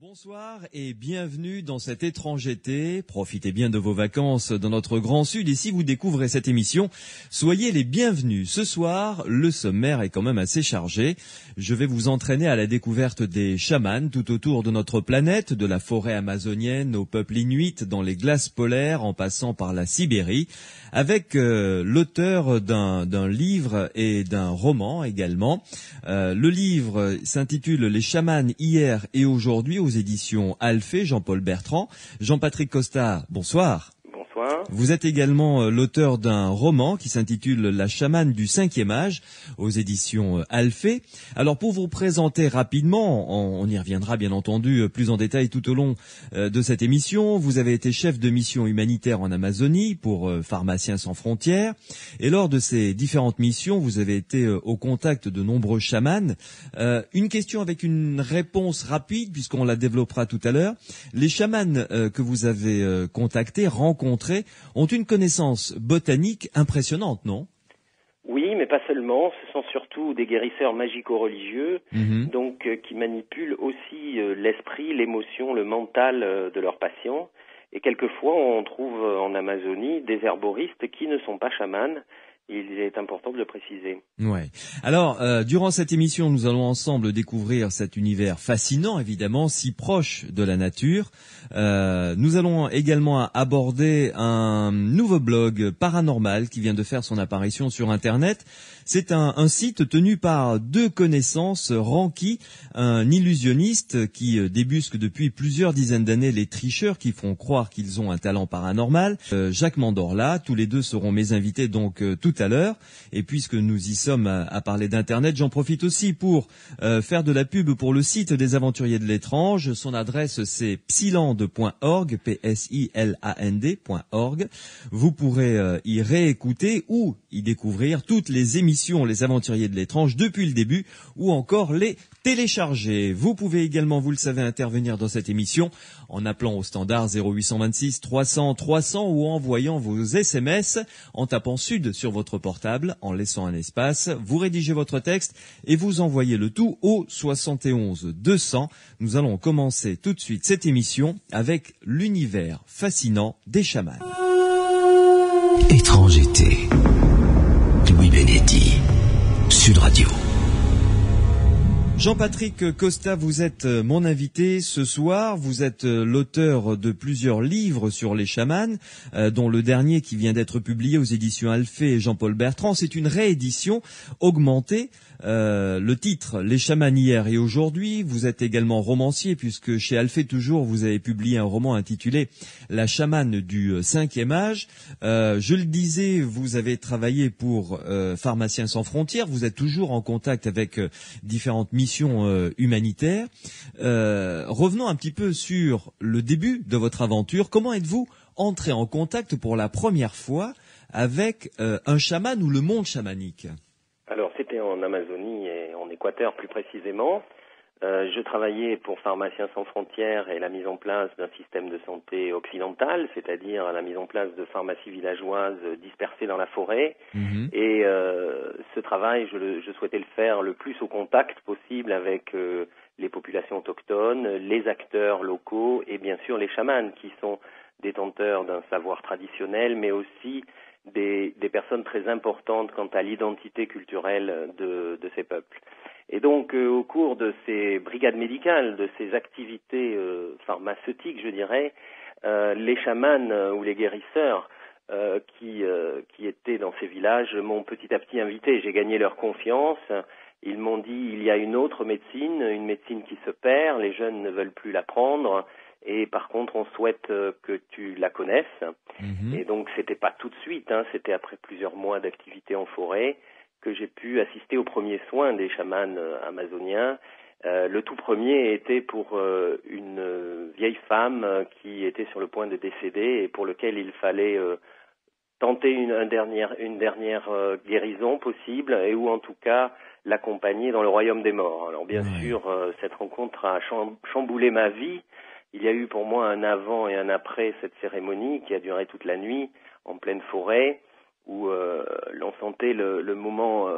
Bonsoir et bienvenue dans cet étrange été. Profitez bien de vos vacances dans notre Grand Sud et si vous découvrez cette émission, soyez les bienvenus. Ce soir, le sommaire est quand même assez chargé. Je vais vous entraîner à la découverte des chamans tout autour de notre planète, de la forêt amazonienne au peuple inuit, dans les glaces polaires en passant par la Sibérie, avec l'auteur d'un livre et d'un roman également. Le livre s'intitule Les chamans hier et aujourd'hui aux éditions Alphée, Jean-Paul Bertrand. Jean-Patrick Costa, bonsoir. Bonsoir. Vous êtes également l'auteur d'un roman qui s'intitule La chamane du 5e âge aux éditions Alphée. Alors pour vous présenter rapidement, on y reviendra bien entendu plus en détail tout au long de cette émission, vous avez été chef de mission humanitaire en Amazonie pour Pharmaciens sans frontières et lors de ces différentes missions, vous avez été au contact de nombreux chamans. Une question avec une réponse rapide puisqu'on la développera tout à l'heure. Les chamans que vous avez contactés, rencontrés, ont une connaissance botanique impressionnante, non? Oui, mais pas seulement. Ce sont surtout des guérisseurs magico-religieux, donc qui manipulent aussi l'esprit, l'émotion, le mental de leurs patients. Et quelquefois, on trouve en Amazonie des herboristes qui ne sont pas chamans. Il est important de le préciser. Ouais. Alors, durant cette émission, nous allons ensemble découvrir cet univers fascinant, évidemment, si proche de la nature. Nous allons également aborder un nouveau blog paranormal qui vient de faire son apparition sur Internet. C'est un site tenu par deux connaissances, Ranky, un illusionniste qui débusque depuis plusieurs dizaines d'années les tricheurs qui font croire qu'ils ont un talent paranormal. Jacques Mandorla, tous les deux seront mes invités donc tout à l'heure. Et puisque nous y sommes à parler d'Internet, j'en profite aussi pour faire de la pub pour le site des Aventuriers de l'étrange. Son adresse c'est psiland.org, psiland.org. Vous pourrez y réécouter ou y découvrir toutes les émissions Les Aventuriers de l'étrange depuis le début ou encore les télécharger. Vous pouvez également, vous le savez, intervenir dans cette émission en appelant au standard 0826 300 300 ou en envoyant vos SMS en tapant Sud sur votre portable, en laissant un espace. Vous rédigez votre texte et vous envoyez le tout au 71 200. Nous allons commencer tout de suite cette émission avec l'univers fascinant des chamans. Étrange été. Louis Benetti, Sud Radio. Jean-Patrick Costa, vous êtes mon invité ce soir. Vous êtes l'auteur de plusieurs livres sur les chamans, dont le dernier qui vient d'être publié aux éditions Alphée et Jean-Paul Bertrand. C'est une réédition augmentée. Le titre, Les chamans hier et aujourd'hui. Vous êtes également romancier puisque chez Alphée toujours vous avez publié un roman intitulé La chamane du 5e âge. Je le disais, vous avez travaillé pour Pharmaciens sans frontières. Vous êtes toujours en contact avec différentes missions humanitaires. Revenons un petit peu sur le début de votre aventure. Comment êtes-vous entré en contact pour la première fois avec un chaman ou le monde chamanique? Alors, c'était en Amazonie et en Équateur plus précisément. Je travaillais pour Pharmaciens sans frontières et la mise en place d'un système de santé occidental, c'est-à-dire la mise en place de pharmacies villageoises dispersées dans la forêt. Et ce travail, je souhaitais le faire le plus au contact possible avec les populations autochtones, les acteurs locaux et bien sûr les chamans qui sont détenteurs d'un savoir traditionnel, mais aussi des personnes très importantes quant à l'identité culturelle de ces peuples. Et donc, au cours de ces brigades médicales, de ces activités pharmaceutiques, je dirais, les chamans ou les guérisseurs qui étaient dans ces villages m'ont petit à petit invité. J'ai gagné leur confiance. Ils m'ont dit, il y a une autre médecine, une médecine qui se perd, les jeunes ne veulent plus l'apprendre. Et par contre, on souhaite que tu la connaisses. Et donc, c'était pas tout de suite, c'était après plusieurs mois d'activité en forêt que j'ai pu assister aux premiers soins des chamans amazoniens. Le tout premier était pour une vieille femme qui était sur le point de décéder et pour lequel il fallait tenter une dernière guérison possible et ou en tout cas l'accompagner dans le royaume des morts. Alors bien sûr, cette rencontre a chamboulé ma vie. Il y a eu pour moi un avant et un après cette cérémonie qui a duré toute la nuit en pleine forêt où l'on sentait le moment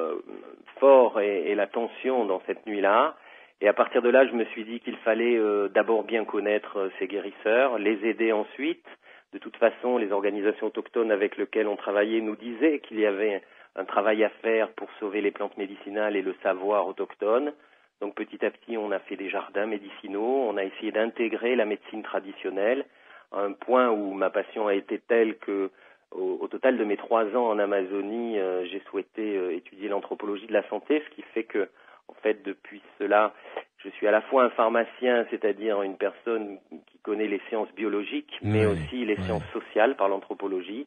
fort et la tension dans cette nuit-là. Et à partir de là, je me suis dit qu'il fallait d'abord bien connaître ces guérisseurs, les aider ensuite. De toute façon, les organisations autochtones avec lesquelles on travaillait nous disaient qu'il y avait un travail à faire pour sauver les plantes médicinales et le savoir autochtone. Donc petit à petit, on a fait des jardins médicinaux, on a essayé d'intégrer la médecine traditionnelle, à un point où ma passion a été telle que, au total de mes 3 ans en Amazonie, j'ai souhaité étudier l'anthropologie de la santé, ce qui fait que, en fait, depuis cela, je suis à la fois un pharmacien, c'est-à-dire une personne qui connaît les sciences biologiques, mais aussi les sciences sociales par l'anthropologie.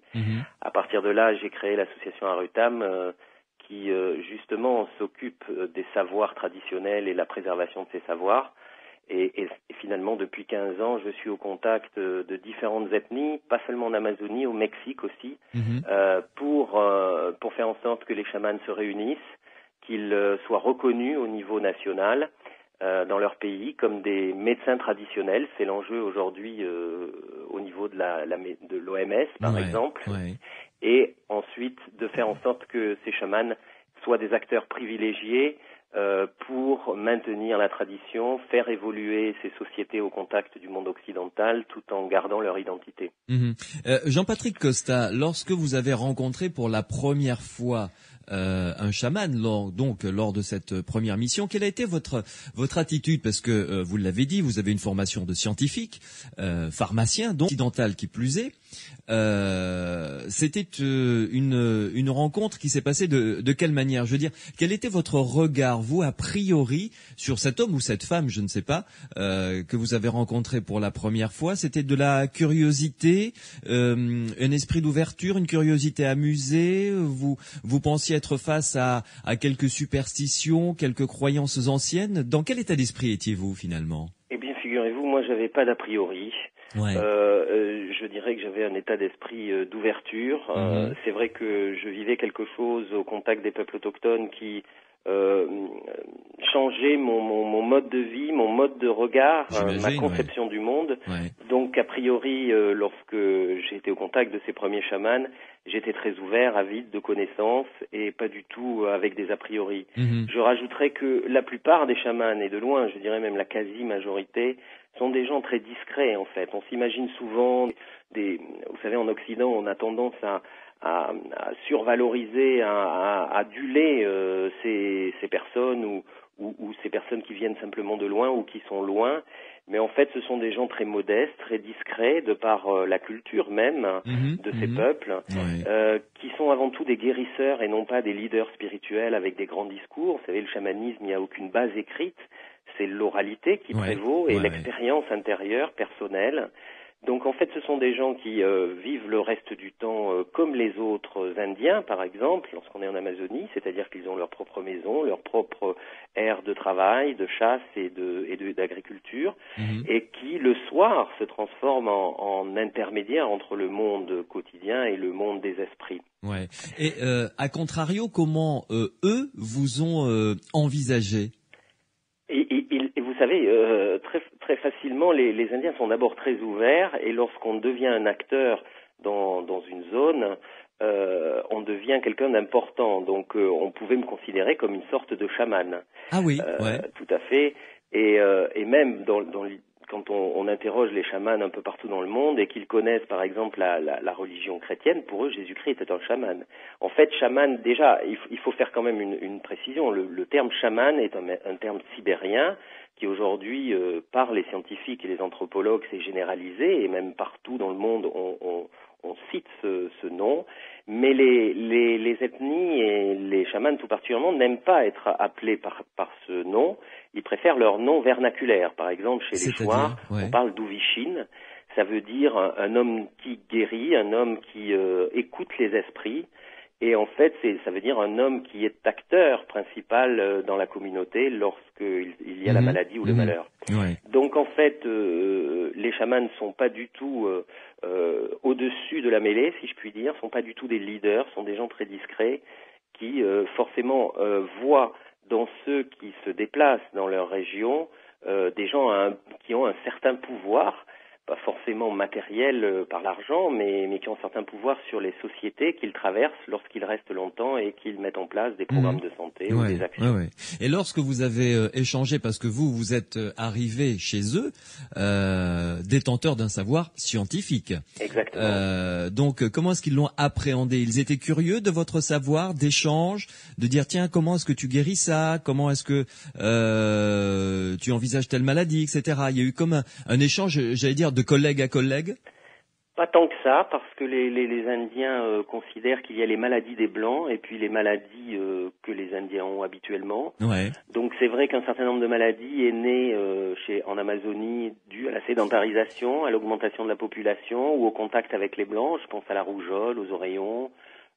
À partir de là, j'ai créé l'association Arutam, qui justement s'occupe des savoirs traditionnels et la préservation de ces savoirs. Et finalement, depuis 15 ans, je suis au contact de différentes ethnies, pas seulement en Amazonie, au Mexique aussi, pour faire en sorte que les chamans se réunissent, qu'ils soient reconnus au niveau national dans leur pays comme des médecins traditionnels. C'est l'enjeu aujourd'hui au niveau de l'OMS, par exemple. Et ensuite, de faire en sorte que ces chamans soient des acteurs privilégiés pour maintenir la tradition, faire évoluer ces sociétés au contact du monde occidental tout en gardant leur identité. Jean-Patrick Costa, lorsque vous avez rencontré pour la première fois un chaman lors de cette première mission, quelle a été votre attitude? Parce que vous l'avez dit, vous avez une formation de scientifique, pharmacien, donc occidental qui plus est. C'était une rencontre qui s'est passée de quelle manière? Je veux dire, quel était votre regard, vous, a priori, sur cet homme ou cette femme, je ne sais pas, que vous avez rencontré pour la première fois? C'était de la curiosité, un esprit d'ouverture, une curiosité amusée? Vous pensiez être face à quelques superstitions, quelques croyances anciennes? Dans quel état d'esprit étiez-vous finalement? Eh bien, figurez-vous, moi, j'avais pas d'a priori. Je dirais que j'avais un état d'esprit d'ouverture. C'est vrai que je vivais quelque chose au contact des peuples autochtones qui changeait mon mode de vie, mon mode de regard, ma conception du monde. Donc, a priori, lorsque j'ai été au contact de ces premiers chamans, j'étais très ouvert, avide de connaissances et pas du tout avec des a priori. Je rajouterais que la plupart des chamans, et de loin, je dirais même la quasi-majorité, sont des gens très discrets en fait. On s'imagine souvent vous savez, en Occident, on a tendance à survaloriser, à aduler ces personnes ou ces personnes qui viennent simplement de loin ou qui sont loin. Mais en fait, ce sont des gens très modestes, très discrets, de par la culture même de ces peuples, qui sont avant tout des guérisseurs et non pas des leaders spirituels avec des grands discours. Vous savez, le chamanisme, il n'y a aucune base écrite, c'est l'oralité qui prévaut et l'expérience intérieure, personnelle. Donc en fait, ce sont des gens qui vivent le reste du temps comme les autres Indiens, par exemple, lorsqu'on est en Amazonie, c'est-à-dire qu'ils ont leur propre maison, leur propre aire de travail, de chasse et d'agriculture, et qui le soir se transforment en intermédiaire entre le monde quotidien et le monde des esprits. Et à contrario, comment eux vous ont envisagé? Et vous savez, très facilement, les Indiens sont d'abord très ouverts, et lorsqu'on devient un acteur dans une zone, on devient quelqu'un d'important. Donc, on pouvait me considérer comme une sorte de chaman. Ah oui, tout à fait. Et même quand on interroge les chamans un peu partout dans le monde et qu'ils connaissent par exemple la religion chrétienne, pour eux Jésus-Christ était un chaman. En fait, chaman, déjà, il faut faire quand même une précision. Le terme chaman est un terme sibérien qui aujourd'hui, par les scientifiques et les anthropologues, s'est généralisé, et même partout dans le monde on cite ce nom. Mais les ethnies et les chamans tout particulièrement n'aiment pas être appelés par ce nom. Ils préfèrent leur nom vernaculaire. Par exemple, chez les Chouars, on parle d'Uvishin. Ça veut dire un homme qui guérit, un homme qui écoute les esprits. Et en fait, ça veut dire un homme qui est acteur principal dans la communauté lorsqu'il y a la maladie ou le malheur. Donc en fait, les chamans ne sont pas du tout au-dessus de la mêlée, si je puis dire, sont pas du tout des leaders, sont des gens très discrets qui forcément voient dans ceux qui se déplacent dans leur région des gens qui ont un certain pouvoir, pas forcément matériels par l'argent, mais qui ont certains pouvoirs sur les sociétés qu'ils traversent lorsqu'ils restent longtemps et qu'ils mettent en place des programmes de santé ou des actions. Ouais. Et lorsque vous avez échangé, parce que vous êtes arrivé chez eux, détenteur d'un savoir scientifique. Exactement. Donc, comment est-ce qu'ils l'ont appréhendé? Ils étaient curieux de votre savoir, d'échange, de dire tiens, comment est-ce que tu guéris ça? Comment est-ce que tu envisages telle maladie, etc. Il y a eu comme un échange, j'allais dire, de collègue à collègue. Pas tant que ça, parce que les Indiens considèrent qu'il y a les maladies des Blancs et puis les maladies que les Indiens ont habituellement. Ouais. Donc c'est vrai qu'un certain nombre de maladies est né en Amazonie dû à la sédentarisation, à l'augmentation de la population ou au contact avec les Blancs. Je pense à la rougeole, aux oreillons,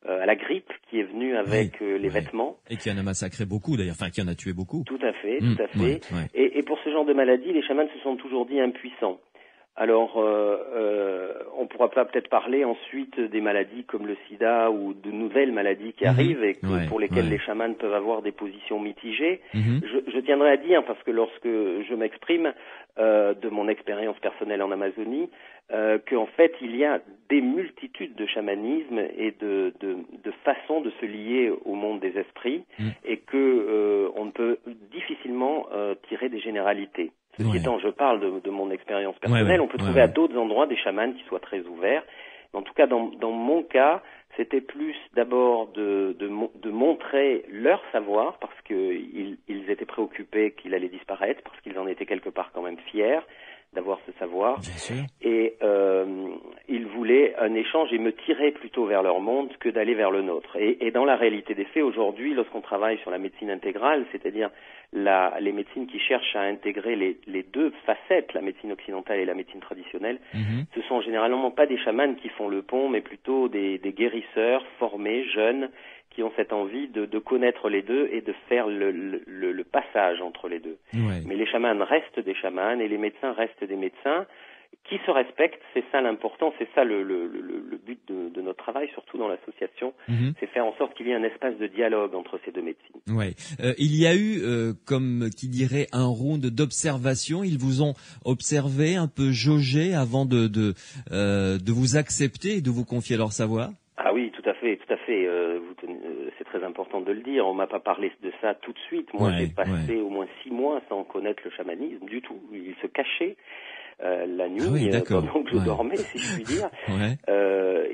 à la grippe qui est venue avec les vêtements. Et qui en a massacré beaucoup d'ailleurs, enfin qui en a tué beaucoup. Tout à fait, tout à fait. Ouais. Et pour ce genre de maladies, les chamans se sont toujours dit impuissants. Alors, on pourra pas peut-être parler ensuite des maladies comme le sida ou de nouvelles maladies qui arrivent et pour lesquelles les chamans peuvent avoir des positions mitigées. Je tiendrai à dire, parce que lorsque je m'exprime de mon expérience personnelle en Amazonie, qu'en fait, il y a des multitudes de chamanismes et de façons de se lier au monde des esprits et que on ne peut difficilement tirer des généralités. Ceci étant, je parle de mon expérience personnelle. On peut trouver à d'autres endroits des chamans qui soient très ouverts. Mais en tout cas, dans mon cas, c'était plus d'abord de montrer leur savoir, parce qu'ils étaient préoccupés qu'il allait disparaître, parce qu'ils en étaient quelque part quand même fiers d'avoir ce savoir. Bien sûr. Et ils voulaient un échange et me tirer plutôt vers leur monde que d'aller vers le nôtre. Et dans la réalité des faits, aujourd'hui, lorsqu'on travaille sur la médecine intégrale, c'est-à-dire les médecines qui cherchent à intégrer les deux facettes, la médecine occidentale et la médecine traditionnelle, ce sont généralement pas des chamans qui font le pont, mais plutôt des guérisseurs formés, jeunes, qui ont cette envie de connaître les deux et de faire le passage entre les deux. Mais les chamans restent des chamans et les médecins restent des médecins qui se respectent. C'est ça l'important, c'est ça le but de notre travail, surtout dans l'association, c'est faire en sorte qu'il y ait un espace de dialogue entre ces deux médecines. Il y a eu, comme qui dirait, un round d'observation. Ils vous ont observé, un peu jaugé avant de vous accepter et de vous confier leur savoir? Ah oui, tout à fait. C'est très important de le dire. On m'a pas parlé de ça tout de suite. Moi, j'ai passé au moins 6 mois sans connaître le chamanisme du tout. Il se cachait la nuit pendant que je dormais, si je puis dire.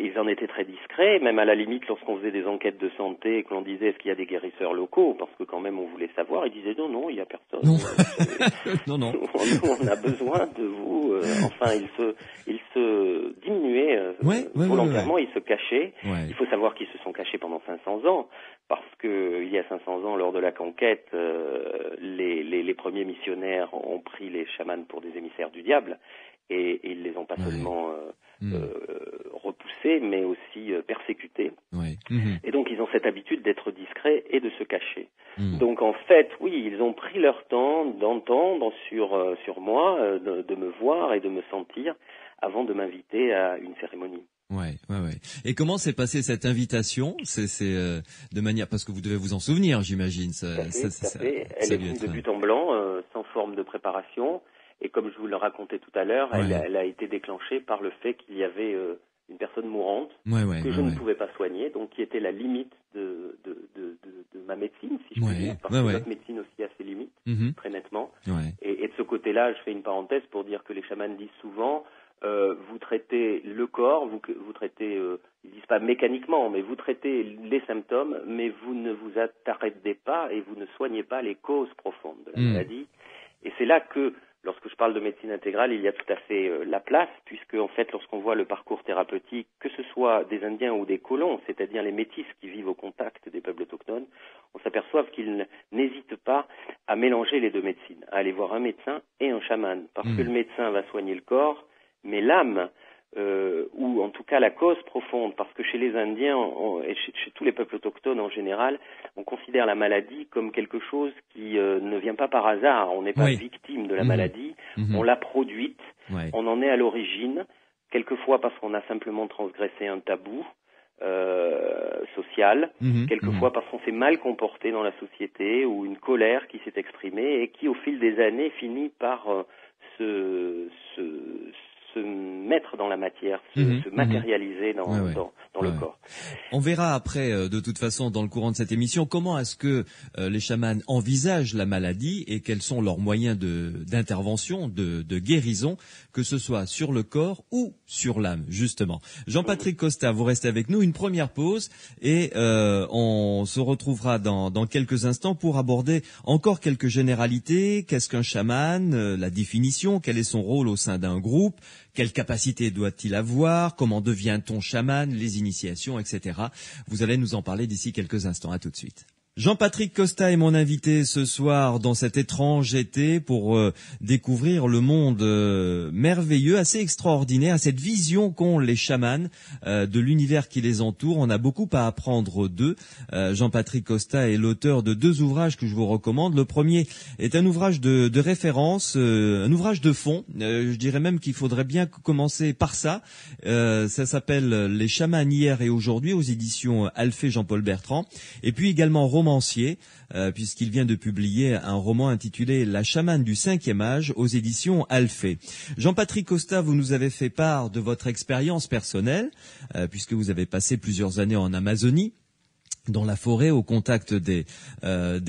Ils en étaient très discrets, même à la limite lorsqu'on faisait des enquêtes de santé et que l'on disait est-ce qu'il y a des guérisseurs locaux, parce que quand même on voulait savoir, ils disaient non, il y a personne. Non. On a besoin de vous. Enfin, ils se diminuaient volontairement, ils se cachaient. Il faut savoir qu'ils se sont cachés pendant 500 ans. Parce que il y a 500 ans, lors de la conquête, les premiers missionnaires ont pris les chamans pour des émissaires du diable et ils les ont pas seulement repoussés, mais aussi persécutés. Et donc ils ont cette habitude d'être discrets et de se cacher. Donc en fait, oui, ils ont pris leur temps d'entendre sur moi, de me voir et de me sentir avant de m'inviter à une cérémonie. Et comment s'est passée cette invitation? C'est de manière, parce que vous devez vous en souvenir, j'imagine. Tout à fait. Elle est venue de but en blanc, sans forme de préparation. Et comme je vous le racontais tout à l'heure, elle a été déclenchée par le fait qu'il y avait une personne mourante que je ne pouvais pas soigner, donc qui était la limite de ma médecine, si je puis dire, parce que notre médecine aussi a ses limites, très nettement. Et de ce côté-là, je fais une parenthèse pour dire que les chamans disent souvent vous traitez le corps, vous traitez, ils disent pas mécaniquement, mais vous traitez les symptômes, mais vous ne vous attardez pas et vous ne soignez pas les causes profondes de la maladie. Et c'est là que, lorsque je parle de médecine intégrale, il y a tout à fait la place, puisque en fait, lorsqu'on voit le parcours thérapeutique, que ce soit des Indiens ou des colons, c'est-à-dire les métis qui vivent au contact des peuples autochtones, on s'aperçoit qu'ils n'hésitent pas à mélanger les deux médecines, à aller voir un médecin et un chaman, parce que le médecin va soigner le corps, mais l'âme, ou en tout cas la cause profonde, parce que chez les Indiens et chez tous les peuples autochtones en général, on considère la maladie comme quelque chose qui ne vient pas par hasard. On n'est pas victime de la maladie, on l'a produite, on en est à l'origine, quelquefois parce qu'on a simplement transgressé un tabou social, quelquefois parce qu'on s'est mal comporté dans la société, ou une colère qui s'est exprimée et qui au fil des années finit par se mettre dans la matière, se matérialiser dans le corps. On verra après, de toute façon, dans le courant de cette émission, comment est-ce que les chamans envisagent la maladie et quels sont leurs moyens d'intervention, de guérison, que ce soit sur le corps ou sur l'âme, justement. Jean-Patrick Costa, vous restez avec nous, une première pause et on se retrouvera dans quelques instants pour aborder encore quelques généralités. Qu'est-ce qu'un chaman, la définition, quel est son rôle au sein d'un groupe, quelle capacité doit-il avoir, comment devient-on chaman, les initiations, etc. Vous allez nous en parler d'ici quelques instants. À tout de suite. Jean-Patrick Costa est mon invité ce soir dans cet étrange été pour découvrir le monde merveilleux, assez extraordinaire, cette vision qu'ont les chamans de l'univers qui les entoure. On a beaucoup à apprendre d'eux. Jean-Patrick Costa est l'auteur de 2 ouvrages que je vous recommande. Le premier est un ouvrage de référence, un ouvrage de fond. Je dirais même qu'il faudrait bien commencer par ça. Ça s'appelle Les chamans hier et aujourd'hui aux éditions Alphée Jean-Paul Bertrand. Et puis également romancier, puisqu'il vient de publier un roman intitulé La chamane du 5e âge aux éditions Alphée. Jean-Patrick Costa, vous nous avez fait part de votre expérience personnelle, puisque vous avez passé plusieurs années en Amazonie, dans la forêt, au contact des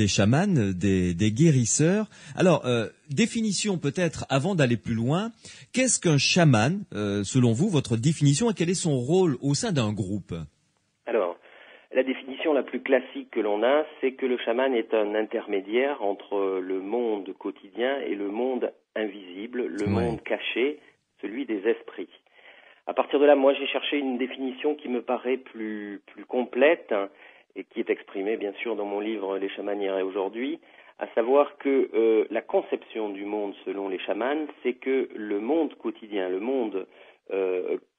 chamans, des guérisseurs. Alors, définition peut-être, avant d'aller plus loin, qu'est-ce qu'un chaman, selon vous, votre définition, et quel est son rôle au sein d'un groupe ? Alors, la définition la plus classique que l'on a, c'est que le chaman est un intermédiaire entre le monde quotidien et le monde invisible, le monde caché, celui des esprits. À partir de là, moi, j'ai cherché une définition qui me paraît plus complète et qui est exprimée, bien sûr, dans mon livre « Les chamans hier et aujourd'hui », à savoir que la conception du monde selon les chamans, c'est que le monde quotidien, le monde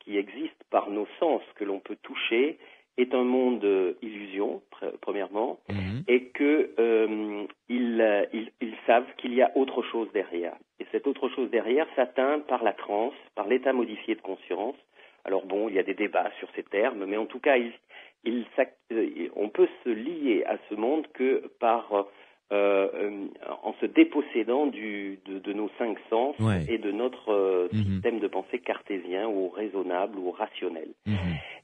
qui existe par nos sens, que l'on peut toucher, est un monde illusion, premièrement, et que ils savent qu'il y a autre chose derrière. Et cette autre chose derrière s'atteint par la transe, par l'état modifié de conscience. Alors bon, il y a des débats sur ces termes, mais en tout cas, on peut se lier à ce monde que par en se dépossédant de nos 5 sens et de notre système de pensée cartésien ou raisonnable ou rationnel.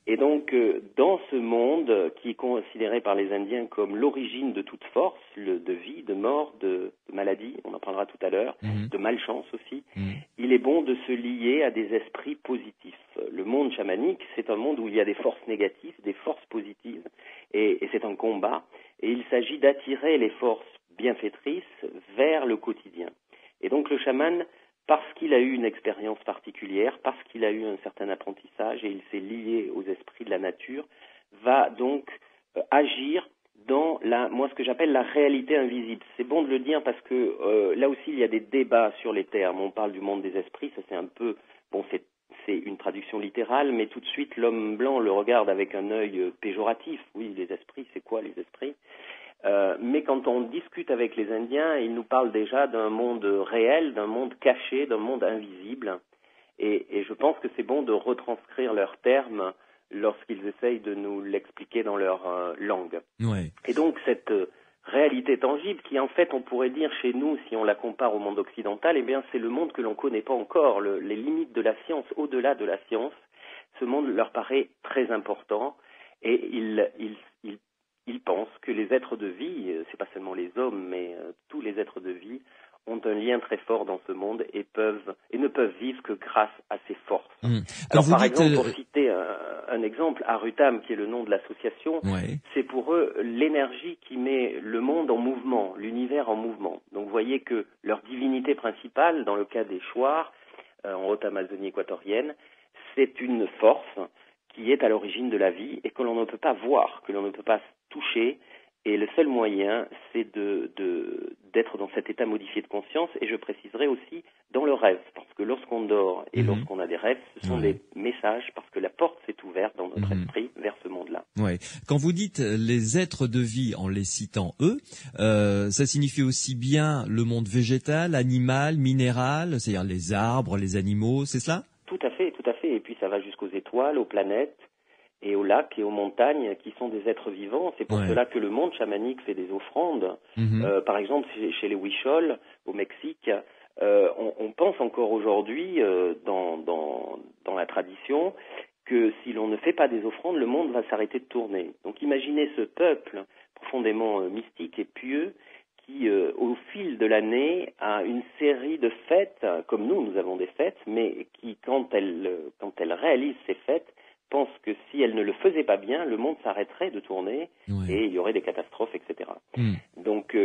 Et donc, dans ce monde qui est considéré par les Indiens comme l'origine de toute force, de vie, de mort, de maladie, on en parlera tout à l'heure, de malchance aussi, il est bon de se lier à des esprits positifs. Le monde chamanique, c'est un monde où il y a des forces négatives, des forces positives, et c'est un combat, et il s'agit d'attirer les forces bienfaitrices vers le quotidien. Et donc le chaman, parce qu'il a eu une expérience particulière, parce qu'il a eu un certain apprentissage et il s'est lié aux esprits de la nature, va donc agir dans ce que j'appelle la réalité invisible. C'est bon de le dire parce que là aussi il y a des débats sur les termes. On parle du monde des esprits, ça c'est un peu, c'est une traduction littérale, mais tout de suite l'homme blanc le regarde avec un œil péjoratif. Oui, les esprits, c'est quoi les esprits ? Mais quand on discute avec les Indiens, ils nous parlent déjà d'un monde réel, d'un monde caché, d'un monde invisible. Et je pense que c'est bon de retranscrire leurs termes lorsqu'ils essayent de nous l'expliquer dans leur langue. Et donc cette réalité tangible qui, en fait, on pourrait dire chez nous, si on la compare au monde occidental, eh bien c'est le monde que l'on ne connaît pas encore, les limites de la science, au-delà de la science. Ce monde leur paraît très important et ils pensent que les êtres de vie, c'est pas seulement les hommes, mais tous les êtres de vie ont un lien très fort dans ce monde et ne peuvent vivre que grâce à ces forces. Alors par exemple, pour citer un exemple, Arutam, qui est le nom de l'association, c'est pour eux l'énergie qui met le monde en mouvement, l'univers en mouvement. Donc vous voyez que leur divinité principale, dans le cas des Shuar, en Haute-Amazonie équatorienne, c'est une force qui est à l'origine de la vie et que l'on ne peut pas voir, que l'on ne peut pas toucher. Et le seul moyen, c'est d'être dans cet état modifié de conscience, et je préciserai aussi dans le rêve, parce que lorsqu'on dort et lorsqu'on a des rêves, ce sont des messages, parce que la porte s'est ouverte dans notre esprit vers ce monde-là. Quand vous dites les êtres de vie en les citant eux, ça signifie aussi bien le monde végétal, animal, minéral, c'est-à-dire les arbres, les animaux, c'est cela ? Tout à fait, et puis ça va jusqu'aux étoiles, aux planètes, et aux lacs et aux montagnes qui sont des êtres vivants. C'est pour cela que le monde chamanique fait des offrandes. Par exemple, chez les Huichols, au Mexique, on pense encore aujourd'hui, dans la tradition que si l'on ne fait pas des offrandes, le monde va s'arrêter de tourner. Donc imaginez ce peuple profondément mystique et pieux qui, au fil de l'année, a une série de fêtes, comme nous avons des fêtes, mais qui, quand elle réalise ces fêtes, pense que si elle ne le faisait pas bien, le monde s'arrêterait de tourner et il y aurait des catastrophes, etc. Donc,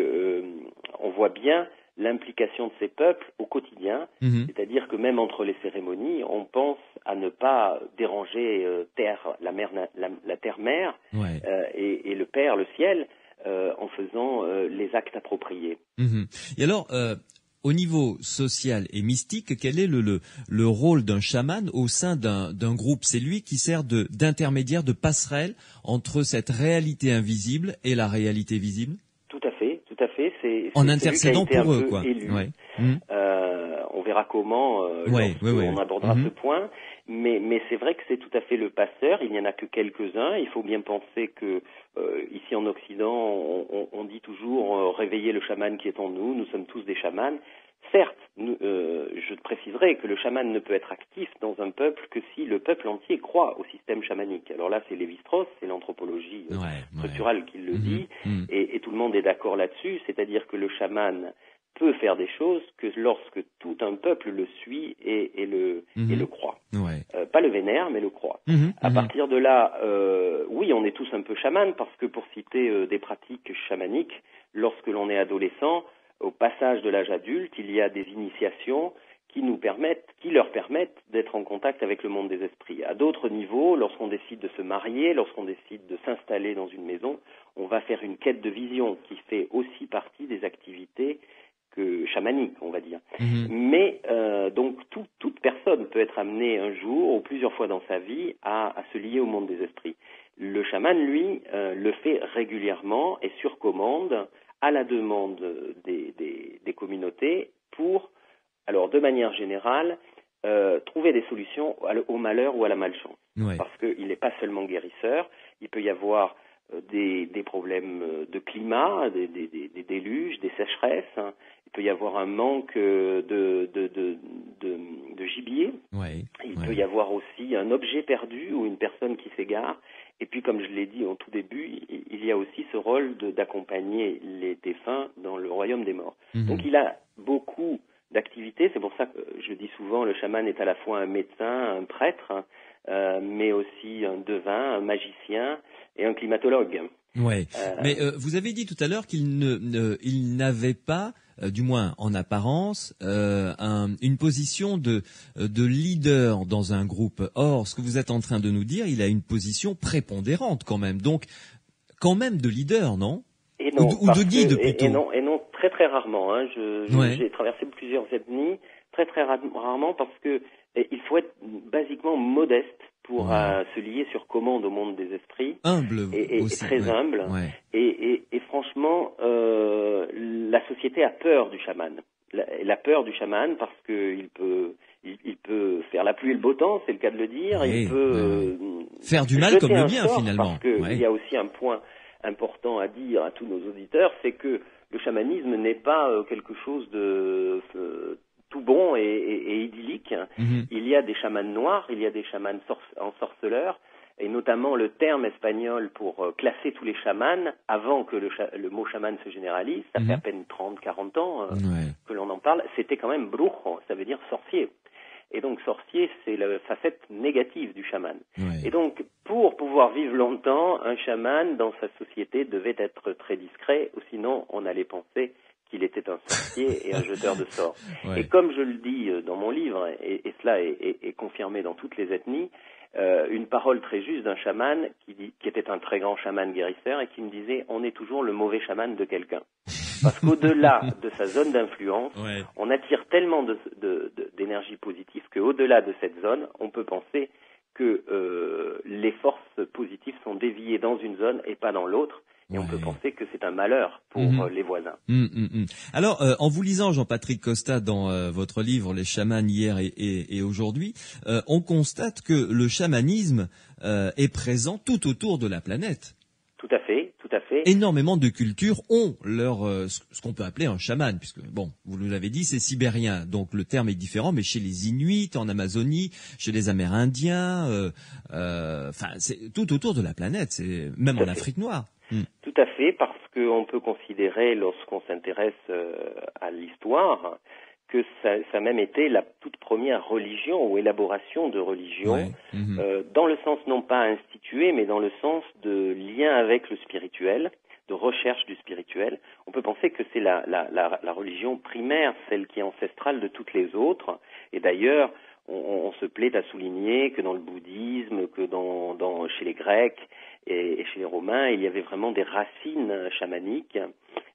on voit bien l'implication de ces peuples au quotidien, c'est-à-dire que même entre les cérémonies, on pense à ne pas déranger la terre-mère et le Père, le ciel, en faisant les actes appropriés. Et alors, au niveau social et mystique, quel est le rôle d'un chaman au sein d'un groupe? C'est lui qui sert d'intermédiaire, de passerelle entre cette réalité invisible et la réalité visible? Tout à fait. En intercédant pour eux, quoi. Ouais. On verra comment on abordera ce point. Mais c'est vrai que c'est tout à fait le passeur. Il n'y en a que quelques-uns. Il faut bien penser que ici en Occident, on dit toujours réveiller le chaman qui est en nous. Nous sommes tous des chamans. Certes, je te préciserai que le chaman ne peut être actif dans un peuple que si le peuple entier croit au système chamanique. Alors là, c'est Lévi-Strauss, c'est l'anthropologie structurale qui le dit, et tout le monde est d'accord là-dessus. C'est-à-dire que le chaman peut faire des choses que lorsque tout un peuple le suit et le croit. Pas le vénère, mais le croit. À partir de là, oui, on est tous un peu chamans, parce que pour citer des pratiques chamaniques, lorsque l'on est adolescent, au passage de l'âge adulte, il y a des initiations qui leur permettent d'être en contact avec le monde des esprits. À d'autres niveaux, lorsqu'on décide de se marier, lorsqu'on décide de s'installer dans une maison, on va faire une quête de vision qui fait aussi partie des activités chamaniques, on va dire. Mais donc toute personne peut être amenée un jour ou plusieurs fois dans sa vie à se lier au monde des esprits. Le chaman, lui, le fait régulièrement et sur commande, à la demande des communautés pour, alors de manière générale, trouver des solutions au malheur ou à la malchance. Parce qu'il n'est pas seulement guérisseur, il peut y avoir des problèmes de climat, des déluges, des sécheresses, il peut y avoir un manque de gibier, il peut y avoir aussi un objet perdu ou une personne qui s'égare. Et puis, comme je l'ai dit au tout début, il y a aussi ce rôle d'accompagner les défunts dans le royaume des morts. Donc, il a beaucoup d'activités. C'est pour ça que je dis souvent, le chaman est à la fois un médecin, un prêtre, mais aussi un devin, un magicien et un climatologue. Mais vous avez dit tout à l'heure qu'il n'avait pas, du moins en apparence, une position de leader dans un groupe. Or, ce que vous êtes en train de nous dire, il a une position prépondérante quand même. Donc, quand même de leader, non? Et non, ou de guide plutôt. Et non, très très rarement. J'ai traversé plusieurs ethnies, très très rarement, parce que il faut être basiquement modeste pour se lier sur commande au monde des esprits. Humble aussi. Très humble. Et franchement, la société a peur du chaman. La peur du chaman parce qu'il peut faire la pluie et le beau temps, c'est le cas de le dire. Il peut faire du mal comme le bien finalement. Parce qu'il y a aussi un point important à dire à tous nos auditeurs, c'est que le chamanisme n'est pas quelque chose de tout bon et idyllique. Il y a des chamans noirs, il y a des chamans ensorceleurs, et notamment le terme espagnol pour classer tous les chamans, avant que le mot chaman se généralise, ça fait à peine 30-40 ans que l'on en parle, c'était quand même brujo, ça veut dire sorcier. Et donc sorcier, c'est la facette négative du chaman. Et donc, pour pouvoir vivre longtemps, un chaman dans sa société devait être très discret, ou sinon on allait penser qu'il était un sorcier et un jeteur de sorts. Et comme je le dis dans mon livre, et cela est confirmé dans toutes les ethnies, une parole très juste d'un chaman qui était un très grand chaman guérisseur et qui me disait « on est toujours le mauvais chaman de quelqu'un ». Parce qu'au-delà de sa zone d'influence, on attire tellement d'énergie positive qu'au-delà de cette zone, on peut penser que les forces positives sont déviées dans une zone et pas dans l'autre. Et on peut penser que c'est un malheur pour les voisins. Alors, en vous lisant, Jean-Patrick Costa, dans votre livre « Les chamans hier et aujourd'hui », on constate que le chamanisme est présent tout autour de la planète. Tout à fait. à fait. Énormément de cultures ont leur ce qu'on peut appeler un chaman, puisque bon, vous nous l'avez dit, c'est sibérien, donc le terme est différent, mais chez les Inuits en Amazonie, chez les Amérindiens, enfin c'est tout autour de la planète, c'est même en Afrique noire. Tout à fait, parce qu'on peut considérer, lorsqu'on s'intéresse à l'histoire, que ça a même été la toute première religion ou élaboration de religion, dans le sens non pas institué, mais dans le sens de lien avec le spirituel, de recherche du spirituel. On peut penser que c'est la religion primaire, celle qui est ancestrale de toutes les autres, et d'ailleurs, on se plaît à souligner que dans le bouddhisme, que chez les Grecs et chez les Romains, il y avait vraiment des racines chamaniques,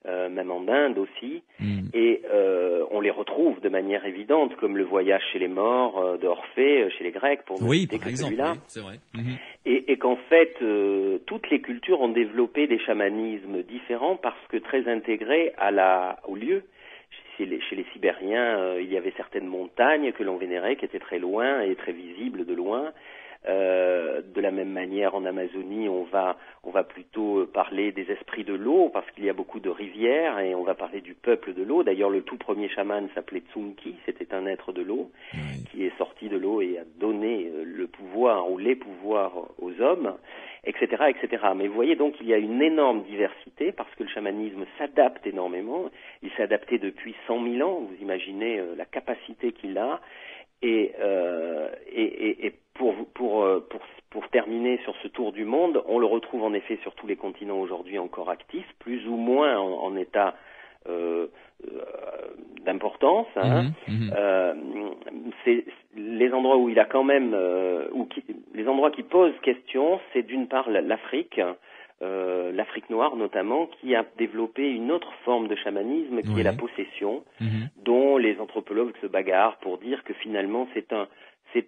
même en Inde aussi, et on les retrouve de manière évidente, comme le voyage chez les morts d'Orphée chez les Grecs, pour ne citer que celui-là. Oui, c'est vrai. Et qu'en fait, toutes les cultures ont développé des chamanismes différents parce que très intégrés au lieu. Chez les Sibériens, il y avait certaines montagnes que l'on vénérait, qui étaient très loin et très visibles de loin. De la même manière, en Amazonie, on va plutôt parler des esprits de l'eau, parce qu'il y a beaucoup de rivières, et on va parler du peuple de l'eau. D'ailleurs, le tout premier chaman s'appelait Tsunki, c'était un être de l'eau, qui est sorti de l'eau et a donné le pouvoir ou les pouvoirs aux hommes, etc., etc. Mais vous voyez donc, il y a une énorme diversité, parce que le chamanisme s'adapte énormément. Il s'est adapté depuis 100 000 ans, vous imaginez la capacité qu'il a, et pour terminer sur ce tour du monde, on le retrouve en effet sur tous les continents aujourd'hui encore actifs, plus ou moins en état d'importance. C'est les endroits où il a quand même, les endroits qui posent question, c'est d'une part l'Afrique. L'Afrique noire notamment, qui a développé une autre forme de chamanisme qui est la possession, dont les anthropologues se bagarrent pour dire que finalement c'est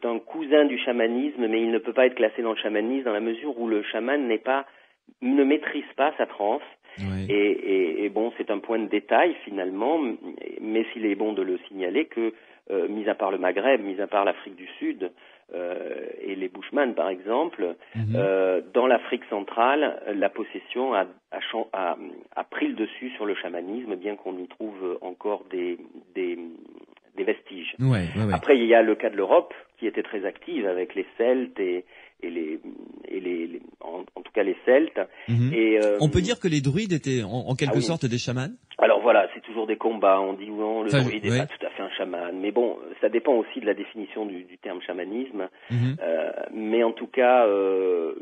un cousin du chamanisme, mais il ne peut pas être classé dans le chamanisme dans la mesure où le chaman ne maîtrise pas sa transe. Et bon, c'est un point de détail finalement, mais s'il est bon de le signaler que, mis à part le Maghreb, mis à part l'Afrique du Sud, et les Bushman par exemple, dans l'Afrique centrale, la possession a pris le dessus sur le chamanisme, bien qu'on y trouve encore des vestiges. Après, il y a le cas de l'Europe, qui était très active avec les Celtes en tout cas les Celtes. Et, on peut dire que les druides étaient en quelque sorte des chamans. Alors voilà, c'est toujours des combats. On dit non, le druide n'est pas tout à fait un chaman. Mais bon, ça dépend aussi de la définition du terme chamanisme. Mais en tout cas,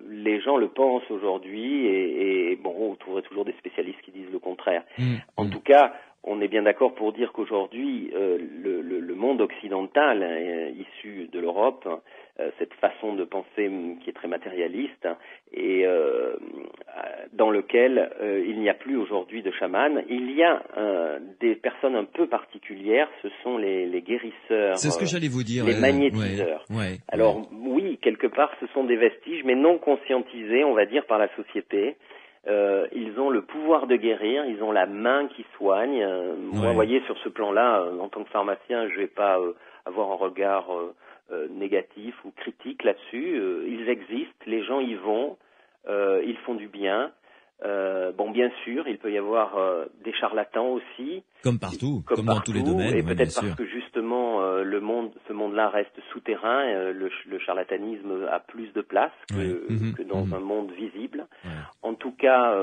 les gens le pensent aujourd'hui. Et bon, on trouverait toujours des spécialistes qui disent le contraire. En tout cas, on est bien d'accord pour dire qu'aujourd'hui, le monde occidental, issu de l'Europe, cette façon de penser qui est très matérialiste, et dans lequel il n'y a plus aujourd'hui de chaman. Il y a des personnes un peu particulières, ce sont les guérisseurs. C'est ce que j'allais vous dire. Les magnétiseurs. Alors oui, quelque part, ce sont des vestiges, mais non conscientisés, on va dire, par la société. Ils ont le pouvoir de guérir, ils ont la main qui soigne. Moi, vous voyez, sur ce plan-là, en tant que pharmacien, je ne vais pas avoir un regard négatif ou critique là-dessus. Ils existent, les gens y vont, ils font du bien. Bon, bien sûr, il peut y avoir des charlatans aussi. Comme partout, comme dans tous les domaines. Et peut-être parce que justement, ce monde-là reste souterrain, le charlatanisme a plus de place que dans un monde visible. En tout cas,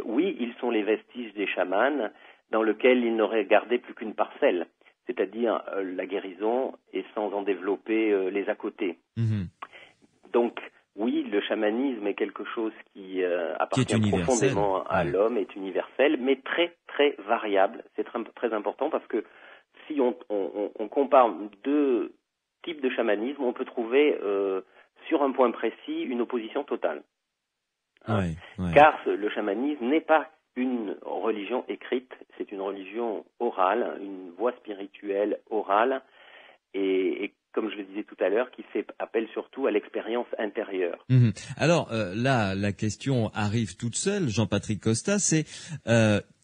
oui, ils sont les vestiges des chamans, dans lequel ils n'auraient gardé plus qu'une parcelle, c'est-à-dire la guérison, et sans en développer les à côté. Donc, oui, le chamanisme est quelque chose qui appartient profondément à l'homme, est universel, mais très, très variable. C'est très important parce que si on compare deux types de chamanisme, on peut trouver sur un point précis une opposition totale. Car le chamanisme n'est pas une religion écrite, c'est une religion orale, une voie spirituelle orale, et comme je le disais tout à l'heure, qui fait appel surtout à l'expérience intérieure. Alors là, la question arrive toute seule, Jean-Patrick Costa, c'est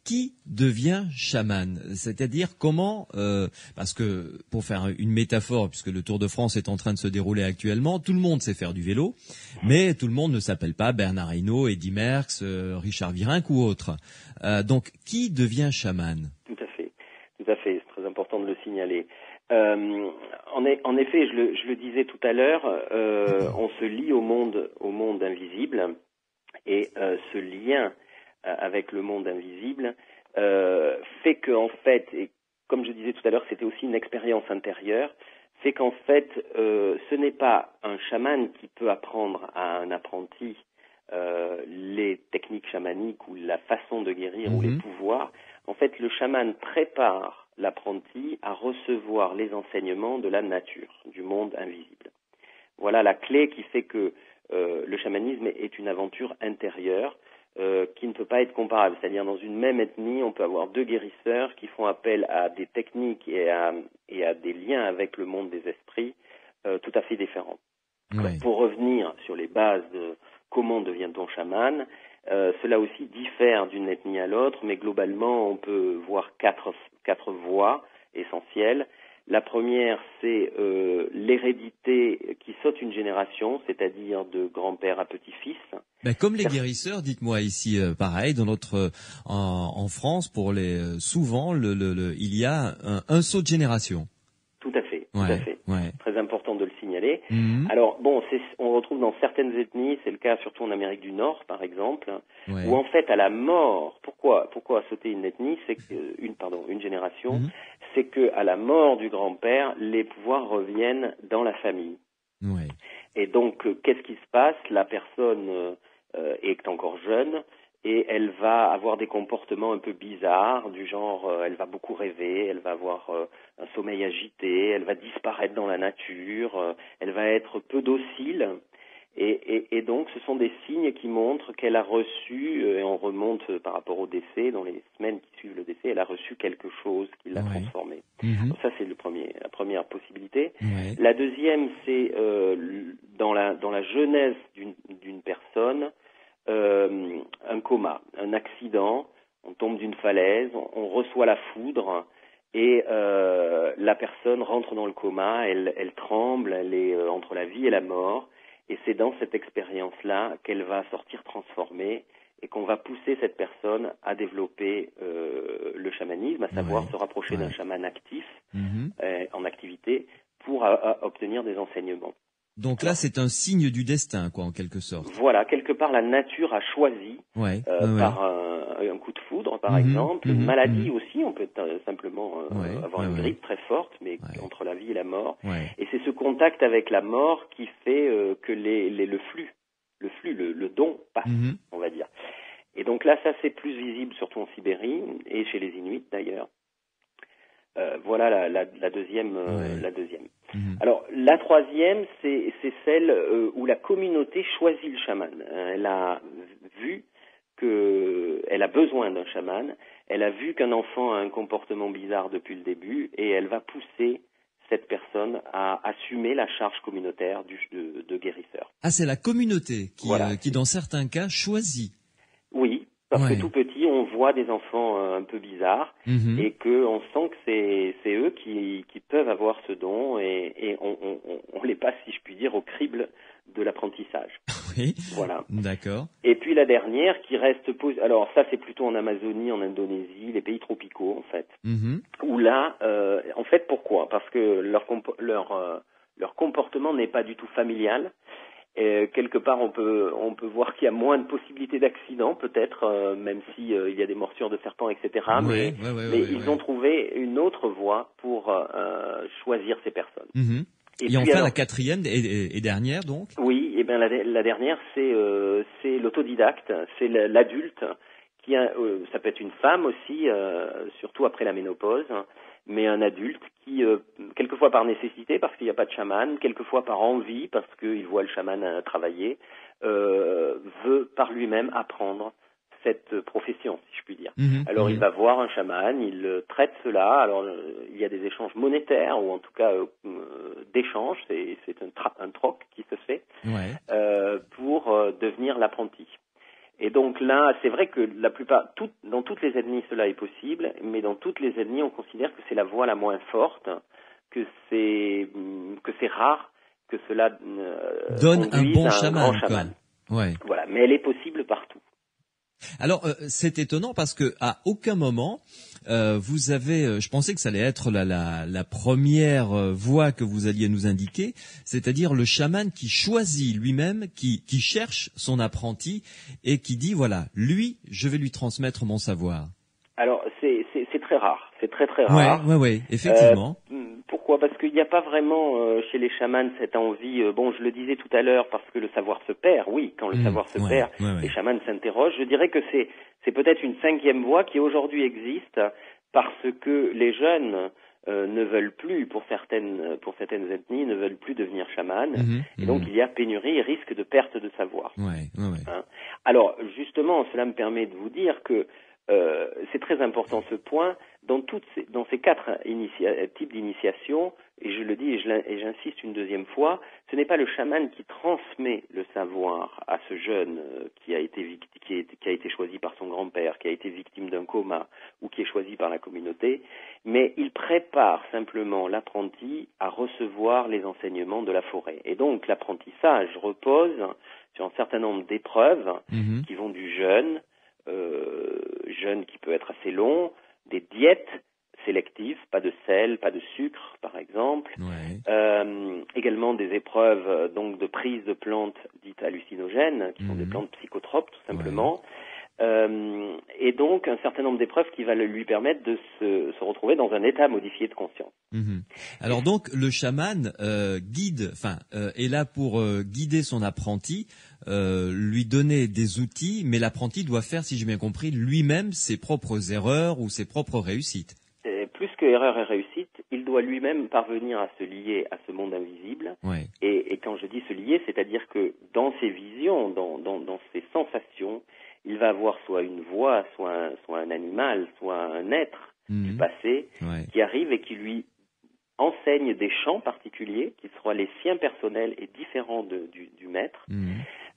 qui devient chaman? C'est-à-dire comment, parce que pour faire une métaphore, puisque le Tour de France est en train de se dérouler actuellement, tout le monde sait faire du vélo, mais tout le monde ne s'appelle pas Bernard Hinault, Eddy Merckx, Richard Virenque ou autre. Donc, qui devient chaman? Tout à fait, c'est très important de le signaler. En effet, je le disais tout à l'heure, on se lie au monde invisible, et ce lien avec le monde invisible fait qu'en fait, et comme je disais tout à l'heure, c'était aussi une expérience intérieure, fait qu'en fait, ce n'est pas un chaman qui peut apprendre à un apprenti les techniques chamaniques ou la façon de guérir ou les pouvoirs. En fait, le chaman prépare l'apprenti à recevoir les enseignements de la nature, du monde invisible. Voilà la clé qui fait que le chamanisme est une aventure intérieure qui ne peut pas être comparable. C'est-à-dire, dans une même ethnie, on peut avoir deux guérisseurs qui font appel à des techniques et à des liens avec le monde des esprits tout à fait différents. Ouais. Pour revenir sur les bases de comment devient-on chaman, cela aussi diffère d'une ethnie à l'autre, mais globalement, on peut voir quatre voies essentielles. La première, c'est l'hérédité qui saute une génération, c'est-à-dire de grand-père à petit-fils. Ben, comme les guérisseurs, dites-moi ici, pareil, dans en France, pour souvent, il y a un saut de génération. Tout à fait, Ouais, tout à fait. ouais. Très important de le signaler. Mhm. Alors, bon, on retrouve dans certaines ethnies, c'est le cas surtout en Amérique du Nord, par exemple, Ouais. où en fait, à la mort, pourquoi sauter une ethnie, une génération, c'est que à la mort du grand-père, les pouvoirs reviennent dans la famille. Ouais. Et donc, qu'est-ce qui se passe? La personne est encore jeune et elle va avoir des comportements un peu bizarres, du genre, elle va beaucoup rêver, elle va avoir un sommeil agité, elle va disparaître dans la nature, elle va être peu docile. Et donc, ce sont des signes qui montrent qu'elle a reçu, et on remonte par rapport au décès, dans les semaines qui suivent le décès, elle a reçu quelque chose qui l'a transformée. Mhm. Ça, c'est la première possibilité. Ouais. La deuxième, c'est dans la jeunesse d'une personne, un coma, un accident, on tombe d'une falaise, on reçoit la foudre et la personne rentre dans le coma, elle tremble, elle est entre la vie et la mort, et c'est dans cette expérience-là qu'elle va sortir transformée et qu'on va pousser cette personne à développer le chamanisme, à savoir se rapprocher d'un chaman actif, en activité, pour obtenir des enseignements. Donc là, c'est un signe du destin, quoi, en quelque sorte. Voilà, quelque part, la nature a choisi, par un coup de foudre, par exemple, une maladie aussi, on peut simplement avoir une grippe très forte, mais entre la vie et la mort. Et c'est ce contact avec la mort qui fait que le don passe, on va dire. Et donc là, ça, c'est plus visible, surtout en Sibérie, et chez les Inuits, d'ailleurs. Voilà la deuxième. La deuxième. Alors, la troisième, c'est celle où la communauté choisit le chaman. Elle a vu qu'elle a besoin d'un chaman, elle a vu qu'un enfant a un comportement bizarre depuis le début, et elle va pousser cette personne à assumer la charge communautaire de guérisseur. Ah, c'est la communauté qui, dans certains cas, choisit. Oui. Parce que tout petit, on voit des enfants un peu bizarres et qu'on sent que c'est eux qui peuvent avoir ce don et on les passe, si je puis dire, au crible de l'apprentissage. Oui, voilà. D'accord. Et puis la dernière qui reste... Alors ça, c'est plutôt en Amazonie, en Indonésie, les pays tropicaux, en fait. Où là, en fait, pourquoi? Parce que leur comportement n'est pas du tout familial. Et quelque part, on peut voir qu'il y a moins de possibilités d'accidents, peut-être, même si il y a des morsures de serpents, etc. Mais ils ont trouvé une autre voie pour choisir ces personnes. Et puis, enfin, la quatrième et dernière, donc. Oui, et bien la dernière, c'est l'autodidacte, c'est l'adulte qui ça peut être une femme aussi, surtout après la ménopause. Mais un adulte qui, quelquefois par nécessité, parce qu'il n'y a pas de chaman, quelquefois par envie, parce qu'il voit le chaman travailler, veut par lui-même apprendre cette profession, si je puis dire. Alors il va voir un chaman, il traite cela, alors il y a des échanges monétaires, ou en tout cas d'échanges, c'est un troc qui se fait, pour devenir l'apprenti. Et donc là, c'est vrai que dans toutes les ethnies, cela est possible, mais dans toutes les ethnies, on considère que c'est la voie la moins forte, que c'est rare que cela donne un conduise bon à un grand chaman, chaman. quoi. Ouais. Voilà, mais elle est possible partout. Alors c'est étonnant parce que à aucun moment vous avez, je pensais que ça allait être la première voie que vous alliez nous indiquer, c'est-à-dire le chaman qui choisit lui-même, qui cherche son apprenti et qui dit voilà, lui, je vais lui transmettre mon savoir. Alors c'est très rare, c'est très très rare. Ouais, effectivement. Pourquoi ? Parce qu'il n'y a pas vraiment chez les chamans cette envie. Bon, je le disais tout à l'heure, parce que le savoir se perd. Oui, quand le savoir se perd, les chamans s'interrogent. Je dirais que c'est peut-être une cinquième voie qui aujourd'hui existe parce que les jeunes ne veulent plus, pour certaines ethnies, ne veulent plus devenir chamans. Et donc il y a pénurie et risque de perte de savoir. Hein ? Alors justement, cela me permet de vous dire que c'est très important ce point. Dans ces quatre types d'initiation, et je le dis et j'insiste une deuxième fois, ce n'est pas le chaman qui transmet le savoir à ce jeune qui a été choisi par son grand-père, qui a été victime d'un coma ou qui est choisi par la communauté, mais il prépare simplement l'apprenti à recevoir les enseignements de la forêt. Et donc l'apprentissage repose sur un certain nombre d'épreuves qui vont du jeûne qui peut être assez long, des diètes sélectives, pas de sel, pas de sucre, par exemple. Également des épreuves donc de prise de plantes dites hallucinogènes, qui sont des plantes psychotropes, tout simplement. Et donc un certain nombre d'épreuves qui va lui permettre de se retrouver dans un état modifié de conscience. Alors donc le chaman est là pour guider son apprenti, lui donner des outils, mais l'apprenti doit faire, si j'ai bien compris, lui-même ses propres erreurs ou ses propres réussites. Plus que erreur et réussite, il doit lui-même parvenir à se lier à ce monde invisible. Et quand je dis se lier, c'est-à-dire que dans ses visions, dans ses sensations, il va avoir soit une voix, soit un animal, soit un être du passé qui arrive et qui lui enseigne des chants particuliers qui seront les siens personnels et différents du maître.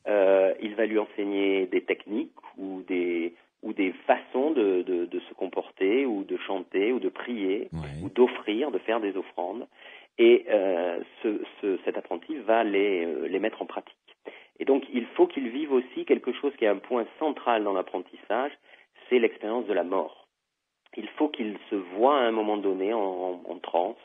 Il va lui enseigner des techniques ou des façons de se comporter ou de chanter ou de prier ou d'offrir, de faire des offrandes. Et cet apprenti va les mettre en pratique. Et donc, il faut qu'il vive aussi quelque chose qui est un point central dans l'apprentissage, c'est l'expérience de la mort. Il faut qu'il se voie à un moment donné en transe,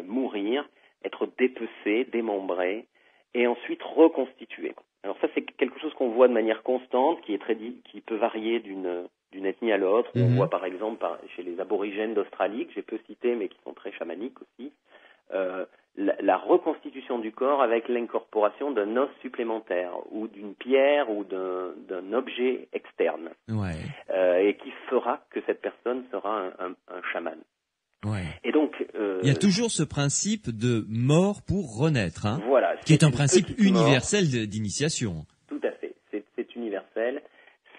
mourir, être dépecé, démembré, et ensuite reconstitué. Alors ça, c'est quelque chose qu'on voit de manière constante, qui peut varier d'une ethnie à l'autre. On voit par exemple chez les aborigènes d'Australie, que j'ai peu cités, mais qui sont très chamaniques aussi, la reconstitution du corps avec l'incorporation d'un os supplémentaire ou d'une pierre ou d'un objet externe, et qui fera que cette personne sera un chaman. Et donc, il y a toujours ce principe de mort pour renaître, voilà, qui est un principe universel d'initiation. Tout à fait, c'est universel.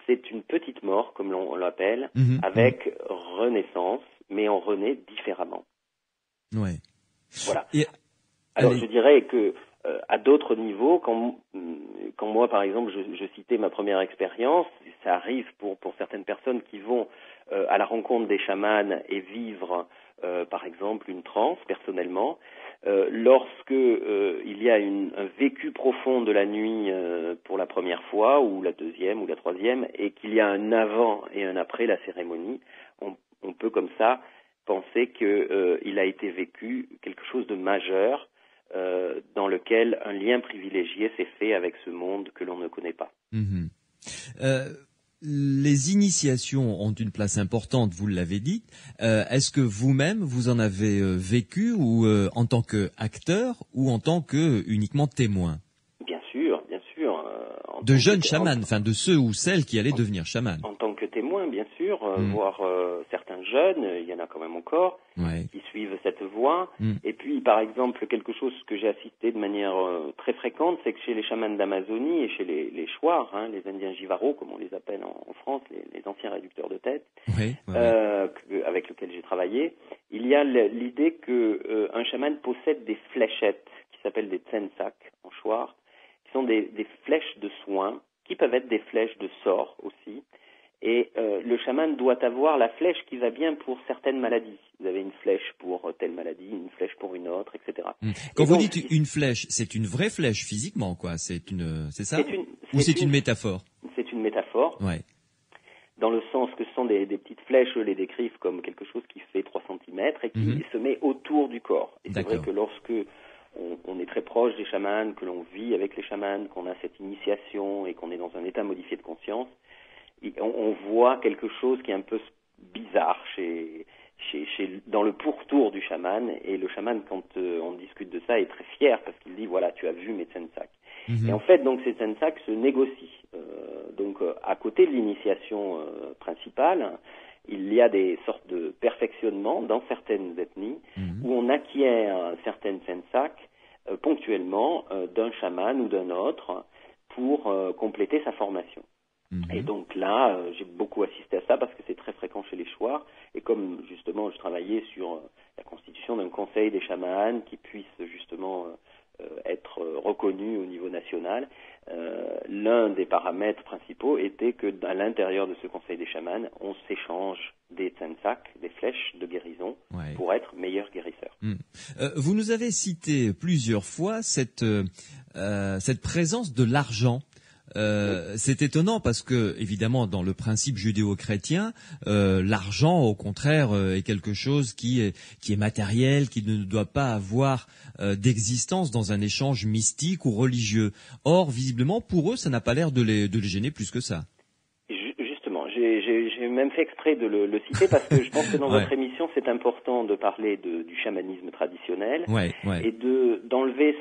C'est une petite mort, comme on l'appelle, avec renaissance, mais on renaît différemment. Voilà. Alors je dirais que à d'autres niveaux, quand moi par exemple je citais ma première expérience, ça arrive pour certaines personnes qui vont à la rencontre des chamans et vivre par exemple une transe personnellement, lorsque il y a un vécu profond de la nuit pour la première fois ou la deuxième ou la troisième et qu'il y a un avant et un après la cérémonie, on peut comme ça penser qu'il a été vécu quelque chose de majeur dans lequel un lien privilégié s'est fait avec ce monde que l'on ne connaît pas. Les initiations ont une place importante, vous l'avez dit. Est-ce que vous-même, vous en avez vécu ou en tant qu'acteur ou en tant que uniquement témoin ? Bien sûr. De jeunes chamans, de ceux ou celles qui allaient devenir chamans. En tant que témoin, bien sûr, voire certains jeunes, il y en a quand même encore, qui suivent cette voie. Et puis, par exemple, quelque chose que j'ai assisté de manière très fréquente, c'est que chez les chamans d'Amazonie et chez les Chouars, les Indiens Jivaros, comme on les appelle en France, les anciens réducteurs de tête, avec lesquels j'ai travaillé, il y a l'idée qu'un chaman possède des fléchettes qui s'appellent des tsensak en Chouar, qui sont des flèches de soins qui peuvent être des flèches de sort aussi. Et le chaman doit avoir la flèche qui va bien pour certaines maladies. Vous avez une flèche pour telle maladie, une flèche pour une autre, etc. Quand vous dites une flèche, c'est une vraie flèche physiquement, quoi. C'est ça? Ou c'est une métaphore? C'est une métaphore. Ouais. Dans le sens que ce sont des petites flèches, eux les décrivent comme quelque chose qui fait 3 cm et qui se met autour du corps. Et c'est vrai que lorsque on est très proche des chamans, que l'on vit avec les chamans, qu'on a cette initiation et qu'on est dans un état modifié de conscience, on voit quelque chose qui est un peu bizarre dans le pourtour du chaman. Et le chaman, quand on discute de ça, est très fier parce qu'il dit, voilà, tu as vu mes tsensak. Et en fait, donc, ces tsensak se négocient. Donc, à côté de l'initiation principale, il y a des sortes de perfectionnement dans certaines ethnies où on acquiert certaines tsensak ponctuellement d'un chaman ou d'un autre pour compléter sa formation. Et donc là, j'ai beaucoup assisté à ça parce que c'est très fréquent chez les Shuar. Et comme justement je travaillais sur la constitution d'un conseil des chamans qui puisse justement être reconnu au niveau national, l'un des paramètres principaux était que à l'intérieur de ce conseil des chamans, on s'échange des tsensak, des flèches de guérison, pour être meilleur guérisseur. Vous nous avez cité plusieurs fois cette présence de l'argent. C'est étonnant parce que, évidemment, dans le principe judéo-chrétien, l'argent, au contraire, est quelque chose qui est matériel, qui ne doit pas avoir d'existence dans un échange mystique ou religieux. Or, visiblement, pour eux, ça n'a pas l'air de les gêner plus que ça. Justement, j'ai même fait exprès de le citer parce que je pense que dans votre émission, c'est important de parler du chamanisme traditionnel et d'enlever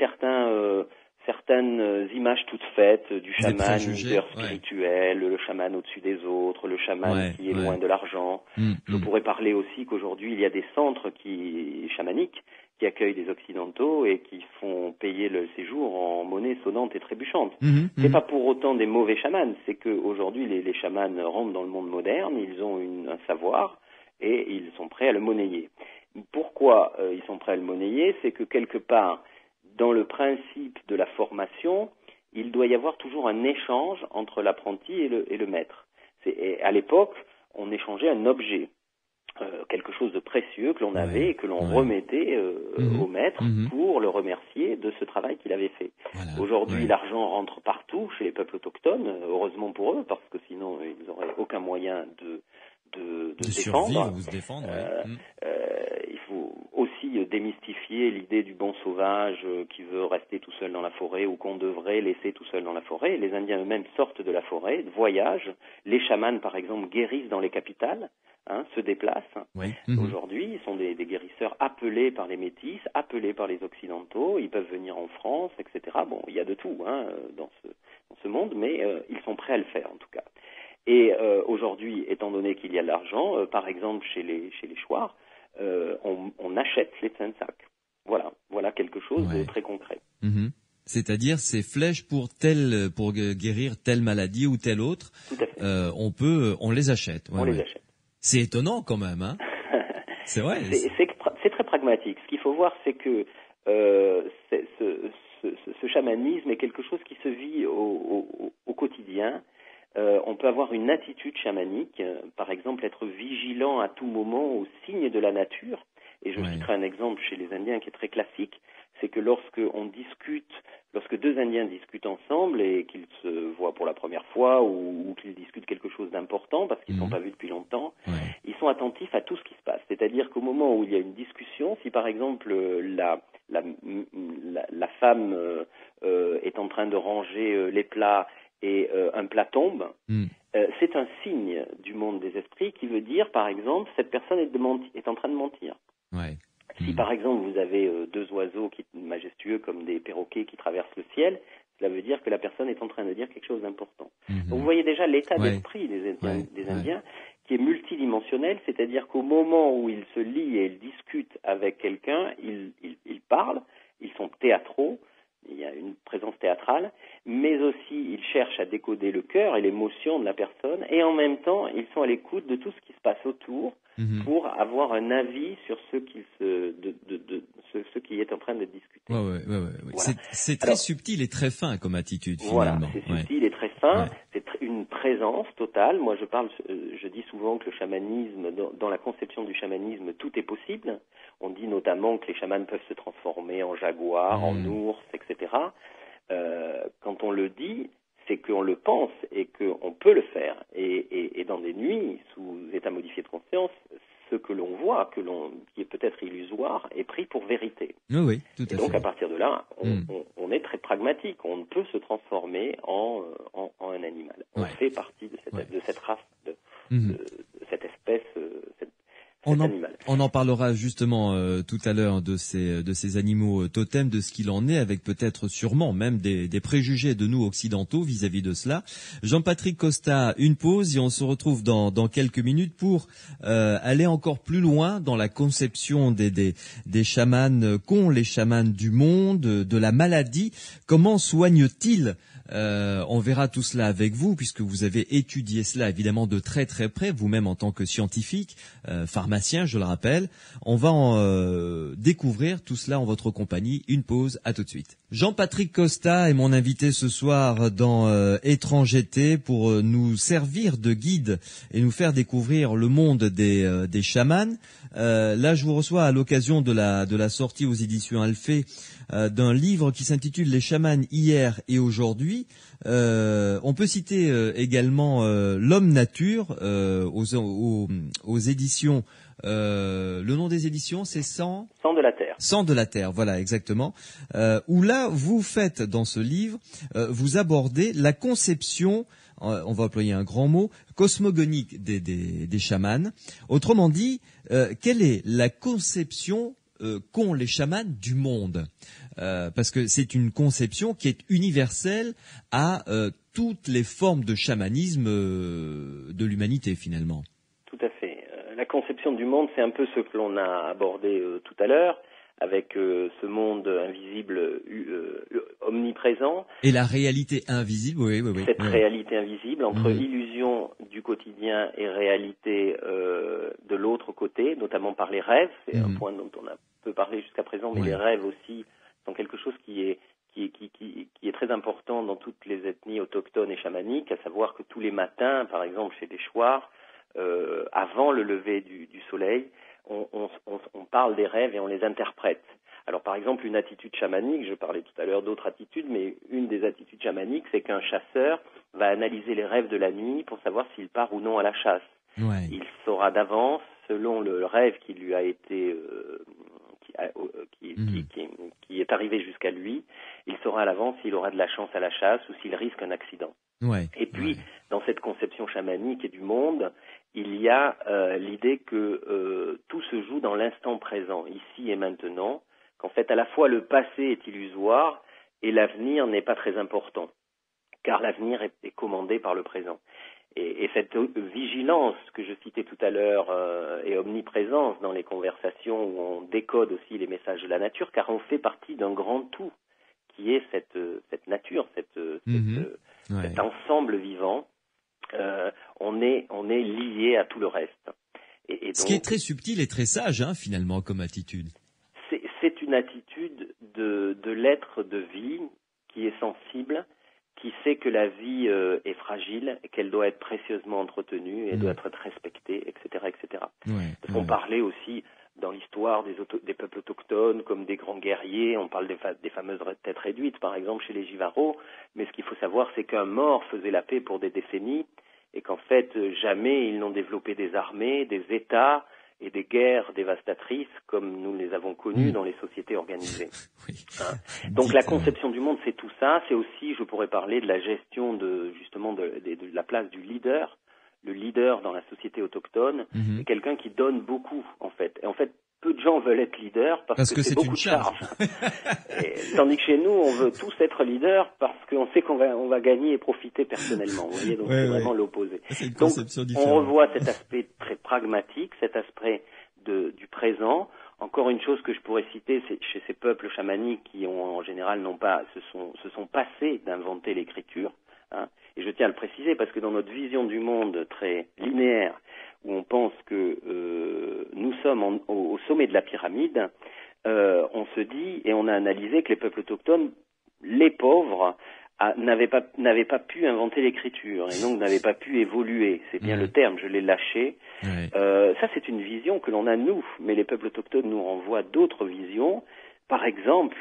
certaines images toutes faites du chaman, leader spirituel, le chaman au-dessus des autres, le chaman qui est loin de l'argent. Je pourrais parler aussi qu'aujourd'hui, il y a des centres chamaniques qui accueillent des occidentaux et qui font payer le séjour en monnaie sonnante et trébuchante. C'est pas pour autant des mauvais chamans, c'est qu'aujourd'hui, les chamans rentrent dans le monde moderne, ils ont un savoir et ils sont prêts à le monnayer. Pourquoi ils sont prêts à le monnayer? C'est que quelque part, dans le principe de la formation, il doit y avoir toujours un échange entre l'apprenti et le maître. À l'époque, on échangeait un objet, quelque chose de précieux que l'on avait et que l'on remettait au maître pour le remercier de ce travail qu'il avait fait. Aujourd'hui, l'argent rentre partout chez les peuples autochtones, heureusement pour eux, parce que sinon, ils n'auraient aucun moyen de se défendre. Il faut aussi démystifier l'idée du bon sauvage qui veut rester tout seul dans la forêt ou qu'on devrait laisser tout seul dans la forêt. Les Indiens eux-mêmes sortent de la forêt, voyagent. Les chamans, par exemple, guérissent dans les capitales, se déplacent. Aujourd'hui, ils sont des guérisseurs appelés par les métis, appelés par les occidentaux. Ils peuvent venir en France, etc. Bon, il y a de tout dans ce monde, mais ils sont prêts à le faire en tout cas. Et aujourd'hui, étant donné qu'il y a de l'argent, par exemple chez les Shuar, on achète les tsensak. Voilà quelque chose de très concret. C'est-à-dire ces flèches pour guérir telle maladie ou telle autre. Tout à fait. On les achète. On les achète. C'est étonnant quand même, hein. C'est vrai. C'est très pragmatique. Ce qu'il faut voir, c'est que ce chamanisme est quelque chose qui se vit au quotidien. On peut avoir une attitude chamanique, par exemple être vigilant à tout moment aux signes de la nature. Et je citerai un exemple chez les Indiens qui est très classique, c'est que lorsque deux Indiens discutent ensemble et qu'ils se voient pour la première fois ou qu'ils discutent quelque chose d'important parce qu'ils ne sont pas vus depuis longtemps, ils sont attentifs à tout ce qui se passe. C'est-à-dire qu'au moment où il y a une discussion, si par exemple la femme est en train de ranger les plats et un plat tombe, c'est un signe du monde des esprits qui veut dire, par exemple, cette personne est en train de mentir. Si, par exemple, vous avez deux oiseaux majestueux comme des perroquets qui traversent le ciel, cela veut dire que la personne est en train de dire quelque chose d'important. Donc, vous voyez déjà l'état d'esprit des Indiens qui est multidimensionnel, c'est-à-dire qu'au moment où ils se lient et ils discutent avec quelqu'un, ils parlent, ils sont théâtraux, il y a une présence théâtrale, mais aussi ils cherchent à décoder le cœur et l'émotion de la personne, et en même temps, ils sont à l'écoute de tout ce qui se passe autour pour avoir un avis sur ce qui est en train de discuter. Ouais. Voilà. C'est très subtil et très fin comme attitude, finalement. Voilà, c'est subtil et très fin, c'est une présence totale. Moi, je dis souvent que le chamanisme, dans la conception du chamanisme, tout est possible. On dit notamment que les chamans peuvent se transformer en jaguar, en ours, etc. Quand on le dit, c'est qu'on le pense et qu'on peut le faire. Et dans des nuits, sous état modifié de conscience, ce que l'on voit, qui est peut-être illusoire, est pris pour vérité. Oui, tout à fait. Et donc, à partir de là, on est très pragmatique. On peut se transformer en un animal. On fait partie de cette race, de cette espèce, cet animal. On en parlera justement tout à l'heure de ces animaux totems, de ce qu'il en est, avec peut-être sûrement même des préjugés de nous occidentaux vis-à-vis de cela. Jean-Patrick Costa, une pause et on se retrouve dans quelques minutes pour aller encore plus loin dans la conception des chamans qu'ont les chamans du monde, de la maladie. Comment soignent-ils on verra tout cela avec vous, puisque vous avez étudié cela évidemment de très très près, vous-même en tant que scientifique, pharmacien, je le rappelle. On va découvrir tout cela en votre compagnie. Une pause, à tout de suite. Jean-Patrick Costa est mon invité ce soir dans Étrangeté pour nous servir de guide et nous faire découvrir le monde des chamans. Là, je vous reçois à l'occasion de la sortie aux éditions Alphée d'un livre qui s'intitule Les chamans hier et aujourd'hui. On peut citer également L'homme nature aux éditions. Le nom des éditions, c'est Sang de la Terre. Sang de la Terre, voilà, exactement. Où là, vous faites dans ce livre, vous abordez la conception, on va employer un grand mot, cosmogonique des chamans. Autrement dit, quelle est la conception qu'ont les chamans du monde, parce que c'est une conception qui est universelle à toutes les formes de chamanisme de l'humanité finalement. Tout à fait. La conception du monde, c'est un peu ce que l'on a abordé tout à l'heure, avec ce monde invisible omniprésent. Et la réalité invisible, oui. Cette réalité invisible entre illusion du quotidien et réalité de l'autre côté, notamment par les rêves. C'est un point dont on a peu parlé jusqu'à présent, mais les rêves aussi sont quelque chose qui est très important dans toutes les ethnies autochtones et chamaniques, à savoir que tous les matins, par exemple chez les Chouars, avant le lever du soleil, on parle des rêves et on les interprète. Alors par exemple, une attitude chamanique, je parlais tout à l'heure d'autres attitudes, mais une des attitudes chamaniques, c'est qu'un chasseur va analyser les rêves de la nuit pour savoir s'il part ou non à la chasse. Ouais. Il saura d'avance, selon le rêve qui lui a été qui est arrivé jusqu'à lui, il saura à l'avance s'il aura de la chance à la chasse ou s'il risque un accident. Ouais. Et puis, dans cette conception chamanique et du monde, il y a l'idée que tout se joue dans l'instant présent, ici et maintenant, qu'en fait, à la fois le passé est illusoire et l'avenir n'est pas très important, car l'avenir est commandé par le présent. Et cette vigilance que je citais tout à l'heure et omniprésence dans les conversations où on décode aussi les messages de la nature, car on fait partie d'un grand tout qui est cette nature, cet ensemble vivant. On est lié à tout le reste. Et donc, ce qui est très subtil et très sage, finalement, comme attitude. C'est une attitude de l'être de vie qui est sensible, qui sait que la vie est fragile, qu'elle doit être précieusement entretenue et doit être respectée, etc., etc. Parce qu'on parlait aussi dans l'histoire des peuples autochtones comme des grands guerriers, on parle des fameuses têtes réduites, par exemple, chez les Jivaros, mais ce qu'il faut savoir, c'est qu'un mort faisait la paix pour des décennies et qu'en fait, jamais ils n'ont développé des armées, des États et des guerres dévastatrices comme nous les avons connues dans les sociétés organisées. Donc la conception du monde, c'est tout ça. C'est aussi, je pourrais parler de la gestion de la place du leader. Le leader dans la société autochtone est quelqu'un qui donne beaucoup, en fait. Et en fait, peu de gens veulent être leaders parce que c'est beaucoup de charge. Tandis que chez nous, on veut tous être leaders parce qu'on sait qu'on va gagner et profiter personnellement. Vous voyez, donc c'est vraiment l'opposé. Donc on revoit cet aspect très pragmatique, cet aspect du présent. Encore une chose que je pourrais citer, c'est chez ces peuples chamaniques qui en général se sont passés d'inventer l'écriture. Et je tiens à le préciser parce que dans notre vision du monde très linéaire, où on pense que nous sommes au sommet de la pyramide, on se dit, et on a analysé que les peuples autochtones, les pauvres, n'avaient pas pu inventer l'écriture et donc n'avaient pas pu évoluer. C'est bien le terme, je l'ai lâché. Ouais. Ça, c'est une vision que l'on a nous, mais les peuples autochtones nous renvoient d'autres visions. Par exemple,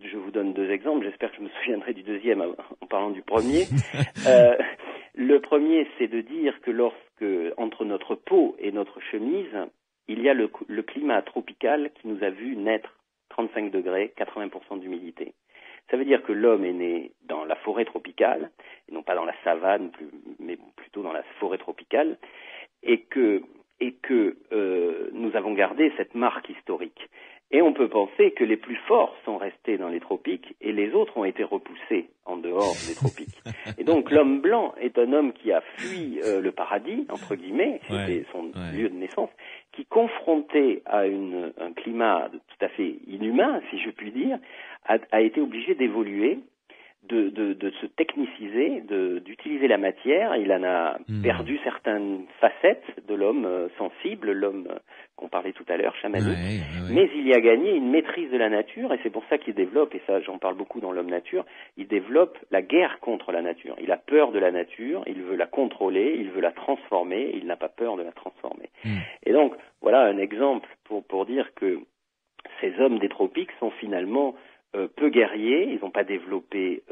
je vous donne 2 exemples, j'espère que je me souviendrai du deuxième en parlant du premier. Le premier, c'est de dire que entre notre peau et notre chemise, il y a le climat tropical qui nous a vu naître 35 degrés, 80% d'humidité. Ça veut dire que l'homme est né dans la forêt tropicale, et non pas dans la savane, mais plutôt dans la forêt tropicale, et que nous avons gardé cette marque historique. Et on peut penser que les plus forts sont restés dans les tropiques et les autres ont été repoussés en dehors des tropiques. Et donc l'homme blanc est un homme qui a fui le paradis, entre guillemets, c'était son lieu de naissance, qui confronté à un climat tout à fait inhumain, si je puis dire, a été obligé d'évoluer, de se techniciser, d'utiliser la matière. Il en a perdu certaines facettes de l'homme sensible, l'homme qu'on parlait tout à l'heure, chamanique, mais il y a gagné une maîtrise de la nature, et c'est pour ça qu'il développe, et ça j'en parle beaucoup dans l'homme nature, il développe la guerre contre la nature. Il a peur de la nature, il veut la contrôler, il veut la transformer, et il n'a pas peur de la transformer. Et donc, voilà un exemple pour dire que ces hommes des tropiques sont finalement peu guerriers, ils n'ont pas développé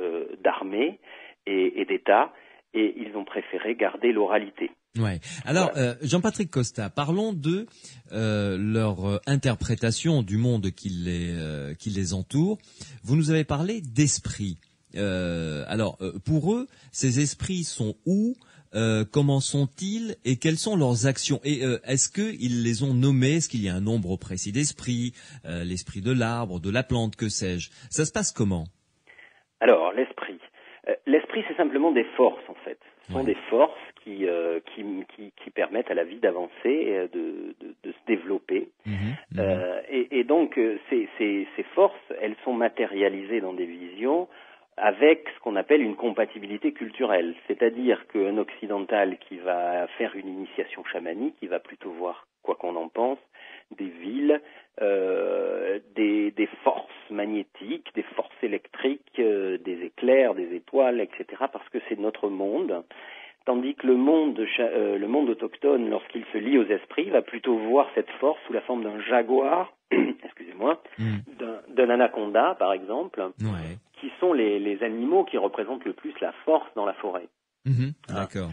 d'armée et d'État, et ils ont préféré garder l'oralité. Ouais. Alors, Jean-Patrick Costa, parlons de leur interprétation du monde qui les entoure. Vous nous avez parlé d'esprit. Alors, pour eux, ces esprits sont où? Comment sont-ils et quelles sont leurs actions? Et est-ce qu'ils les ont nommés? Est-ce qu'il y a un nombre précis d'esprits? L'esprit de l'arbre, de la plante, que sais-je? Ça se passe comment? Alors, l'esprit. L'esprit, c'est simplement des forces, en fait. Ce sont des forces qui permettent à la vie d'avancer, de se développer. Et donc, ces forces, elles sont matérialisées dans des visions avec ce qu'on appelle une compatibilité culturelle. C'est-à-dire qu'un occidental qui va faire une initiation chamanique, il va plutôt voir, quoi qu'on en pense, des villes, des forces magnétiques, des forces électriques, des éclairs, des étoiles, etc., parce que c'est notre monde. Tandis que le monde autochtone, lorsqu'il se lie aux esprits, va plutôt voir cette force sous la forme d'un jaguar, excusez-moi, d'un anaconda, par exemple, qui sont les animaux qui représentent le plus la force dans la forêt. D'accord.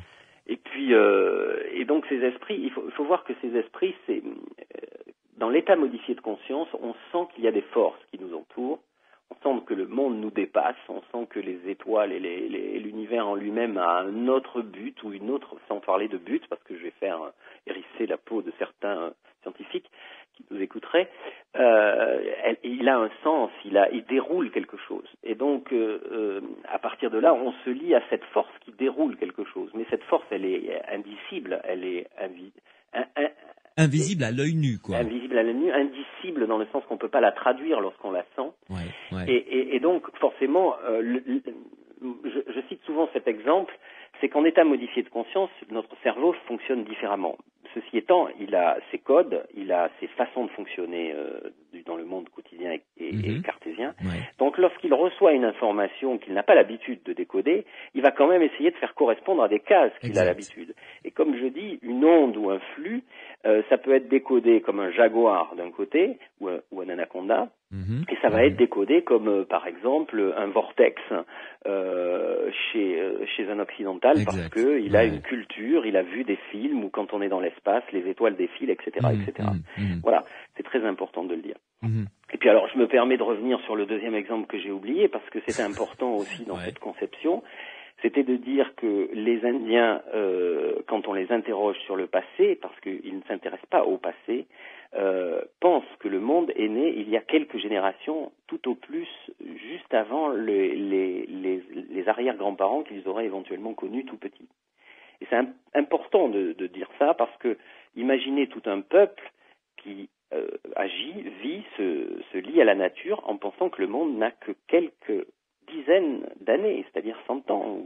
Et puis, et donc ces esprits, il faut voir que ces esprits, c'est dans l'état modifié de conscience, on sent qu'il y a des forces qui nous entourent. On sent que le monde nous dépasse, on sent que les étoiles et l'univers en lui-même a un autre but ou une autre, sans parler de but, parce que je vais faire hérisser la peau de certains scientifiques qui nous écouteraient. Il a un sens, il déroule quelque chose. Et donc, à partir de là, on se lie à cette force qui déroule quelque chose. Mais cette force, elle est indicible, elle est invisible à l'œil nu, quoi. Invisible à l'œil nu, indicible dans le sens qu'on peut pas la traduire lorsqu'on la sent. Et donc, forcément, je cite souvent cet exemple, c'est qu'en état modifié de conscience, notre cerveau fonctionne différemment. Ceci étant, il a ses codes, il a ses façons de fonctionner dans le monde quotidien et cartésien. Donc, lorsqu'il reçoit une information qu'il n'a pas l'habitude de décoder, il va quand même essayer de faire correspondre à des cases qu'il a l'habitude. Et comme je dis, une onde ou un flux, ça peut être décodé comme un jaguar d'un côté ou un anaconda, et ça va être décodé comme, par exemple, un vortex chez un occidental, parce que il a une culture, il a vu des films où quand on est dans l'espace, les étoiles défilent, etc., etc. Voilà, c'est très important de le dire. Et puis alors, je me permets de revenir sur le deuxième exemple que j'ai oublié, parce que c'était important aussi dans cette conception. C'était de dire que les Indiens, quand on les interroge sur le passé, parce qu'ils ne s'intéressent pas au passé, pensent que le monde est né il y a quelques générations, tout au plus juste avant les arrière-grands-parents qu'ils auraient éventuellement connus tout petits. Et c'est important de dire ça, parce que imaginez tout un peuple qui agit, vit, se lie à la nature en pensant que le monde n'a que quelques dizaines d'années, c'est-à-dire 100 ans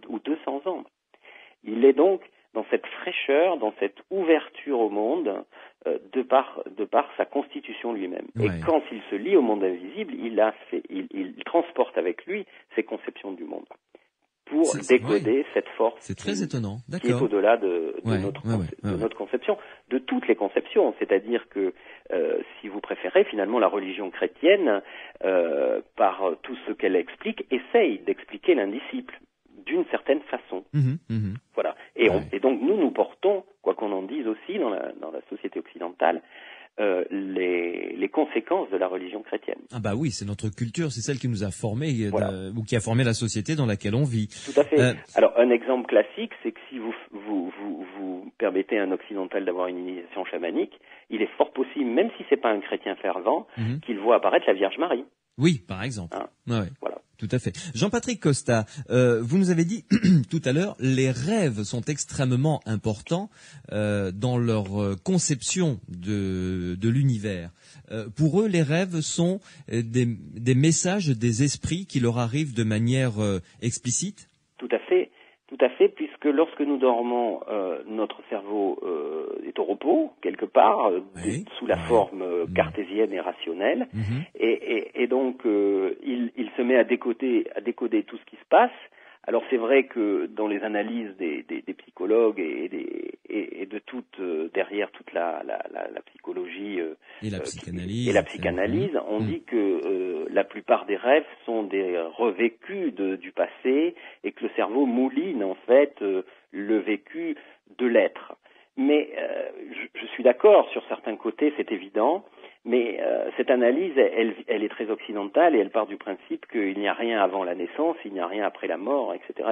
ou 200 ans. Il est donc dans cette fraîcheur, dans cette ouverture au monde, de par sa constitution lui-même. Ouais. Et quand il se lie au monde invisible, il transporte avec lui ses conceptions du monde pour décoder cette force. C'est très étonnant. Qui est au-delà de notre conception, de toutes les conceptions. C'est-à-dire que, si vous préférez, finalement, la religion chrétienne, par tout ce qu'elle explique, essaye d'expliquer l'indisciple d'une certaine façon. Voilà. Et donc nous portons, quoi qu'on en dise aussi dans la société occidentale, les conséquences de la religion chrétienne. Ah bah oui, c'est notre culture, c'est celle qui nous a formés, ou qui a formé la société dans laquelle on vit. Tout à fait. Alors un exemple classique, c'est que si vous permettez à un occidental d'avoir une initiation chamanique, il est fort possible, même si c'est pas un chrétien fervent, qu'il voit apparaître la Vierge Marie. Oui, par exemple. Voilà. Tout à fait. Jean-Patrick Costa, vous nous avez dit tout à l'heure, les rêves sont extrêmement importants dans leur conception de l'univers. Pour eux, les rêves sont des messages des esprits qui leur arrivent de manière explicite. Tout à fait, puisque lorsque nous dormons, notre cerveau est au repos, quelque part, sous la forme cartésienne et rationnelle, et donc il se met à décoder tout ce qui se passe. Alors c'est vrai que dans les analyses des psychologues et de derrière toute la psychologie et la psychanalyse, on dit que la plupart des rêves sont des revécus du passé et que le cerveau mouline en fait le vécu de l'être. Mais je suis d'accord sur certains côtés, c'est évident. Mais cette analyse, elle est très occidentale et elle part du principe qu'il n'y a rien avant la naissance, il n'y a rien après la mort, etc.,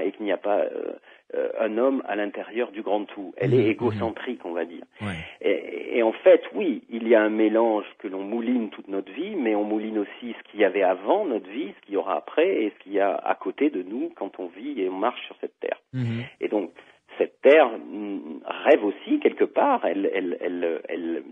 et qu'il n'y a pas un homme à l'intérieur du grand tout. Elle est égocentrique, on va dire. Ouais. Et en fait, oui, il y a un mélange que l'on mouline toute notre vie, mais on mouline aussi ce qu'il y avait avant notre vie, ce qu'il y aura après, et ce qu'il y a à côté de nous quand on vit et on marche sur cette terre. Et donc, cette terre rêve aussi quelque part. Elle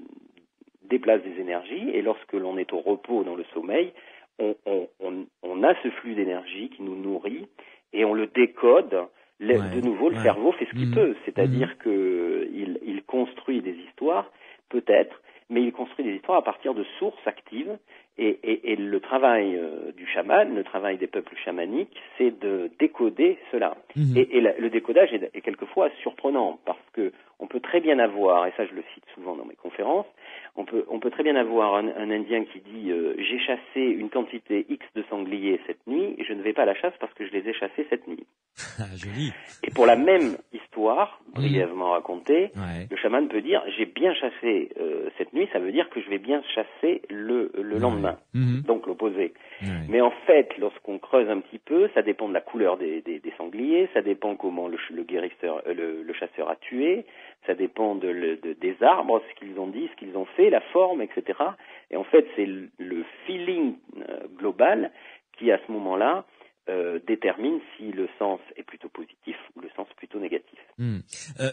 déplace des énergies, et lorsque l'on est au repos dans le sommeil, on a ce flux d'énergie qui nous nourrit et on le décode. De nouveau, le cerveau fait ce qu'il peut, c'est-à-dire qu'il construit des histoires, peut-être, mais il construit des histoires à partir de sources actives, et le travail du chaman, le travail des peuples chamaniques, c'est de décoder cela. Et le décodage est quelquefois surprenant, parce que on peut très bien avoir, et ça je le cite souvent dans mes conférences, on peut très bien avoir un Indien qui dit j'ai chassé une quantité X de sangliers cette nuit et je ne vais pas à la chasse parce que je les ai chassés cette nuit. Joli. Et pour la même histoire, brièvement racontée, le chaman peut dire j'ai bien chassé cette nuit, ça veut dire que je vais bien chasser le lendemain. Donc l'opposé. Mais en fait, lorsqu'on creuse un petit peu, ça dépend de la couleur des sangliers, ça dépend comment le guérisseur, le chasseur a tué, ça dépend des arbres, ce qu'ils ont dit, ce qu'ils ont fait, la forme, etc. Et en fait, c'est le feeling global qui, à ce moment-là, détermine si le sens est plutôt positif ou le sens plutôt négatif.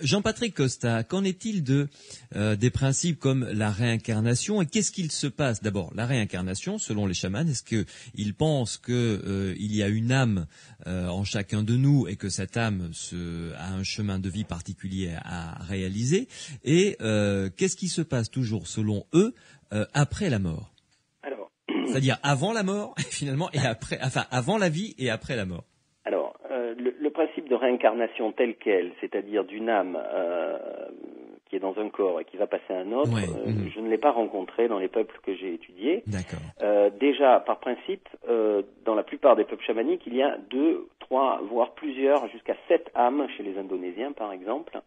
Jean-Patrick Costa, qu'en est-il des principes comme la réincarnation, et qu'est-ce qu'il se passe d'abord? La réincarnation, selon les chamans, est-ce qu'ils pensent qu'il y a une âme en chacun de nous et que cette âme a un chemin de vie particulier à réaliser? Et qu'est-ce qui se passe toujours, selon eux, après la mort? C'est-à-dire avant la mort, finalement, et après, enfin, avant la vie et après la mort. Alors, le principe de réincarnation tel quel, c'est-à-dire d'une âme qui est dans un corps et qui va passer à un autre, je ne l'ai pas rencontré dans les peuples que j'ai étudiés. D'accord. Déjà, par principe, dans la plupart des peuples chamaniques, il y a 2, 3, voire plusieurs, jusqu'à 7 âmes chez les Indonésiens, par exemple.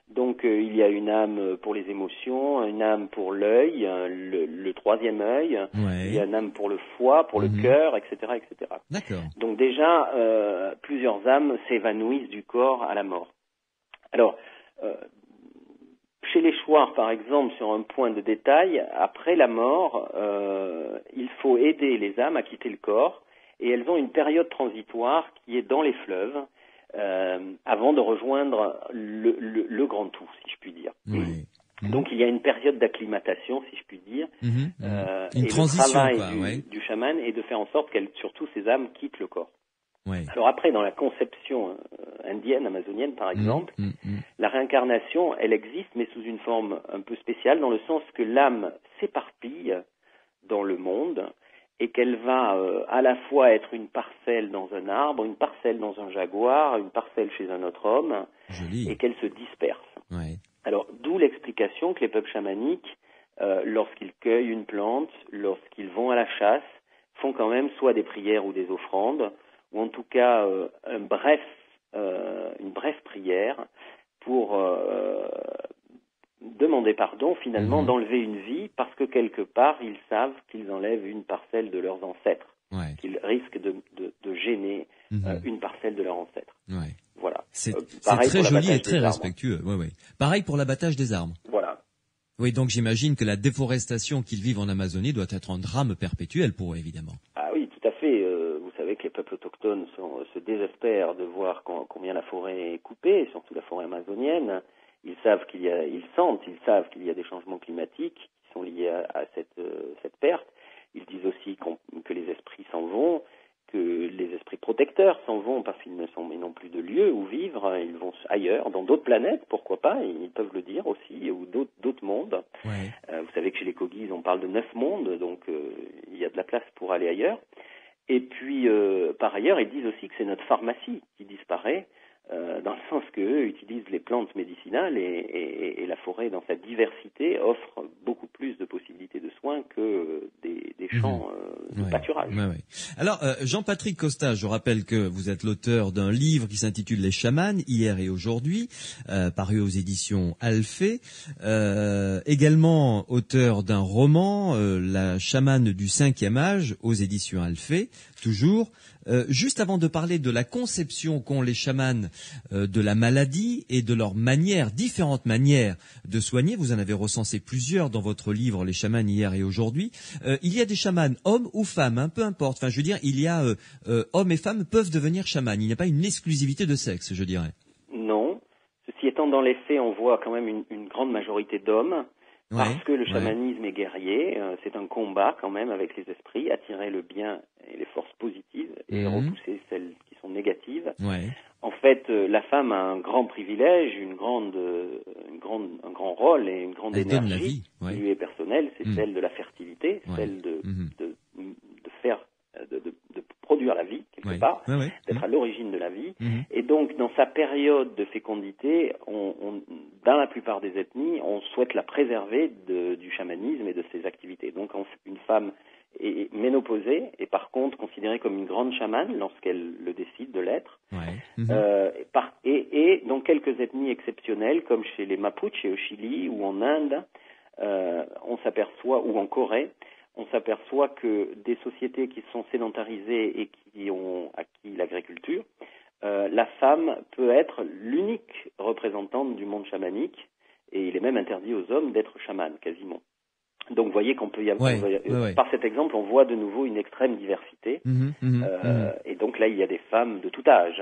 Donc il y a une âme pour les émotions, une âme pour l'œil, le troisième œil, il y a une âme pour le foie, pour le cœur, etc., etc. D'accord. Donc déjà, plusieurs âmes s'évanouissent du corps à la mort. Alors, chez les Chouars, par exemple, sur un point de détail, après la mort, il faut aider les âmes à quitter le corps, et elles ont une période transitoire qui est dans les fleuves, avant de rejoindre le grand tout, si je puis dire. Donc il y a une période d'acclimatation, si je puis dire, une et transition, le travail du chaman est de faire en sorte qu'elles, surtout ces âmes, quittent le corps. Ouais. Alors après, dans la conception indienne, amazonienne par exemple, la réincarnation, elle existe, mais sous une forme un peu spéciale, dans le sens que l'âme s'éparpille dans le monde et qu'elle va à la fois être une parcelle dans un arbre, une parcelle dans un jaguar, une parcelle chez un autre homme, et qu'elle se disperse. Ouais. Alors, d'où l'explication que les peuples chamaniques, lorsqu'ils cueillent une plante, lorsqu'ils vont à la chasse, font quand même soit des prières ou des offrandes, ou en tout cas une brève prière pour demander pardon finalement d'enlever une vie, parce que quelque part ils savent qu'ils enlèvent une parcelle de leurs ancêtres, qu'ils risquent de gêner une parcelle de leurs ancêtres. Ouais. Voilà. C'est très joli et très respectueux. Ouais. Pareil pour l'abattage des arbres. Voilà. Oui, donc j'imagine que la déforestation qu'ils vivent en Amazonie doit être un drame perpétuel pour eux, évidemment. Ah oui, tout à fait. Vous savez que les peuples autochtones se désespèrent de voir combien la forêt est coupée, surtout la forêt amazonienne. Ils savent qu'il y a des changements climatiques qui sont liés à cette perte. Ils disent aussi que les esprits s'en vont, que les esprits protecteurs s'en vont parce qu'ils n'ont plus de lieu où vivre. Ils vont ailleurs, dans d'autres planètes, pourquoi pas, ils peuvent le dire aussi, ou d'autres mondes. Ouais. Vous savez que chez les Kogis, on parle de 9 mondes, donc il y a de la place pour aller ailleurs. Et puis, par ailleurs, ils disent aussi que c'est notre pharmacie qui disparaît, dans le sens qu'eux utilisent les plantes médicinales et la forêt, dans sa diversité, offre beaucoup plus de possibilités de soins que des champs de pâturage. Ouais. Alors, Jean-Patrick Costa, je rappelle que vous êtes l'auteur d'un livre qui s'intitule Les chamans, hier et aujourd'hui, paru aux éditions Alphée. Également auteur d'un roman, La chamane du 5e âge, aux éditions Alphée, toujours. Juste avant de parler de la conception qu'ont les chamans de la maladie et de leurs différentes manières de soigner, vous en avez recensé plusieurs dans votre livre Les chamans hier et aujourd'hui. Il y a des chamans hommes ou femmes, peu importe. Enfin, je veux dire, il y a hommes et femmes peuvent devenir chamans. Il n'y a pas une exclusivité de sexe, je dirais. Non. Ceci étant, dans les faits, on voit quand même une grande majorité d'hommes. Parce que le chamanisme est guerrier, c'est un combat quand même avec les esprits, attirer le bien et les forces positives et repousser celles qui sont négatives. En fait, la femme a un grand privilège, un grand rôle et une grande énergie qui lui est personnelle, c'est celle de la fertilité, celle de produire la vie, quelque part, d'être à l'origine de la vie. Et donc, dans sa période de fécondité, dans la plupart des ethnies, on souhaite la préserver du chamanisme et de ses activités. Donc, une femme est ménopausée et par contre considérée comme une grande chamane lorsqu'elle le décide de l'être. Et dans quelques ethnies exceptionnelles, comme chez les Mapuches au Chili ou en Inde, on s'aperçoit, ou en Corée, on s'aperçoit que des sociétés qui sont sédentarisées et qui ont acquis l'agriculture, la femme peut être l'unique représentante du monde chamanique, et il est même interdit aux hommes d'être chaman, quasiment. Donc vous voyez qu'on peut y avoir, par cet exemple, on voit de nouveau une extrême diversité. Et donc là, il y a des femmes de tout âge.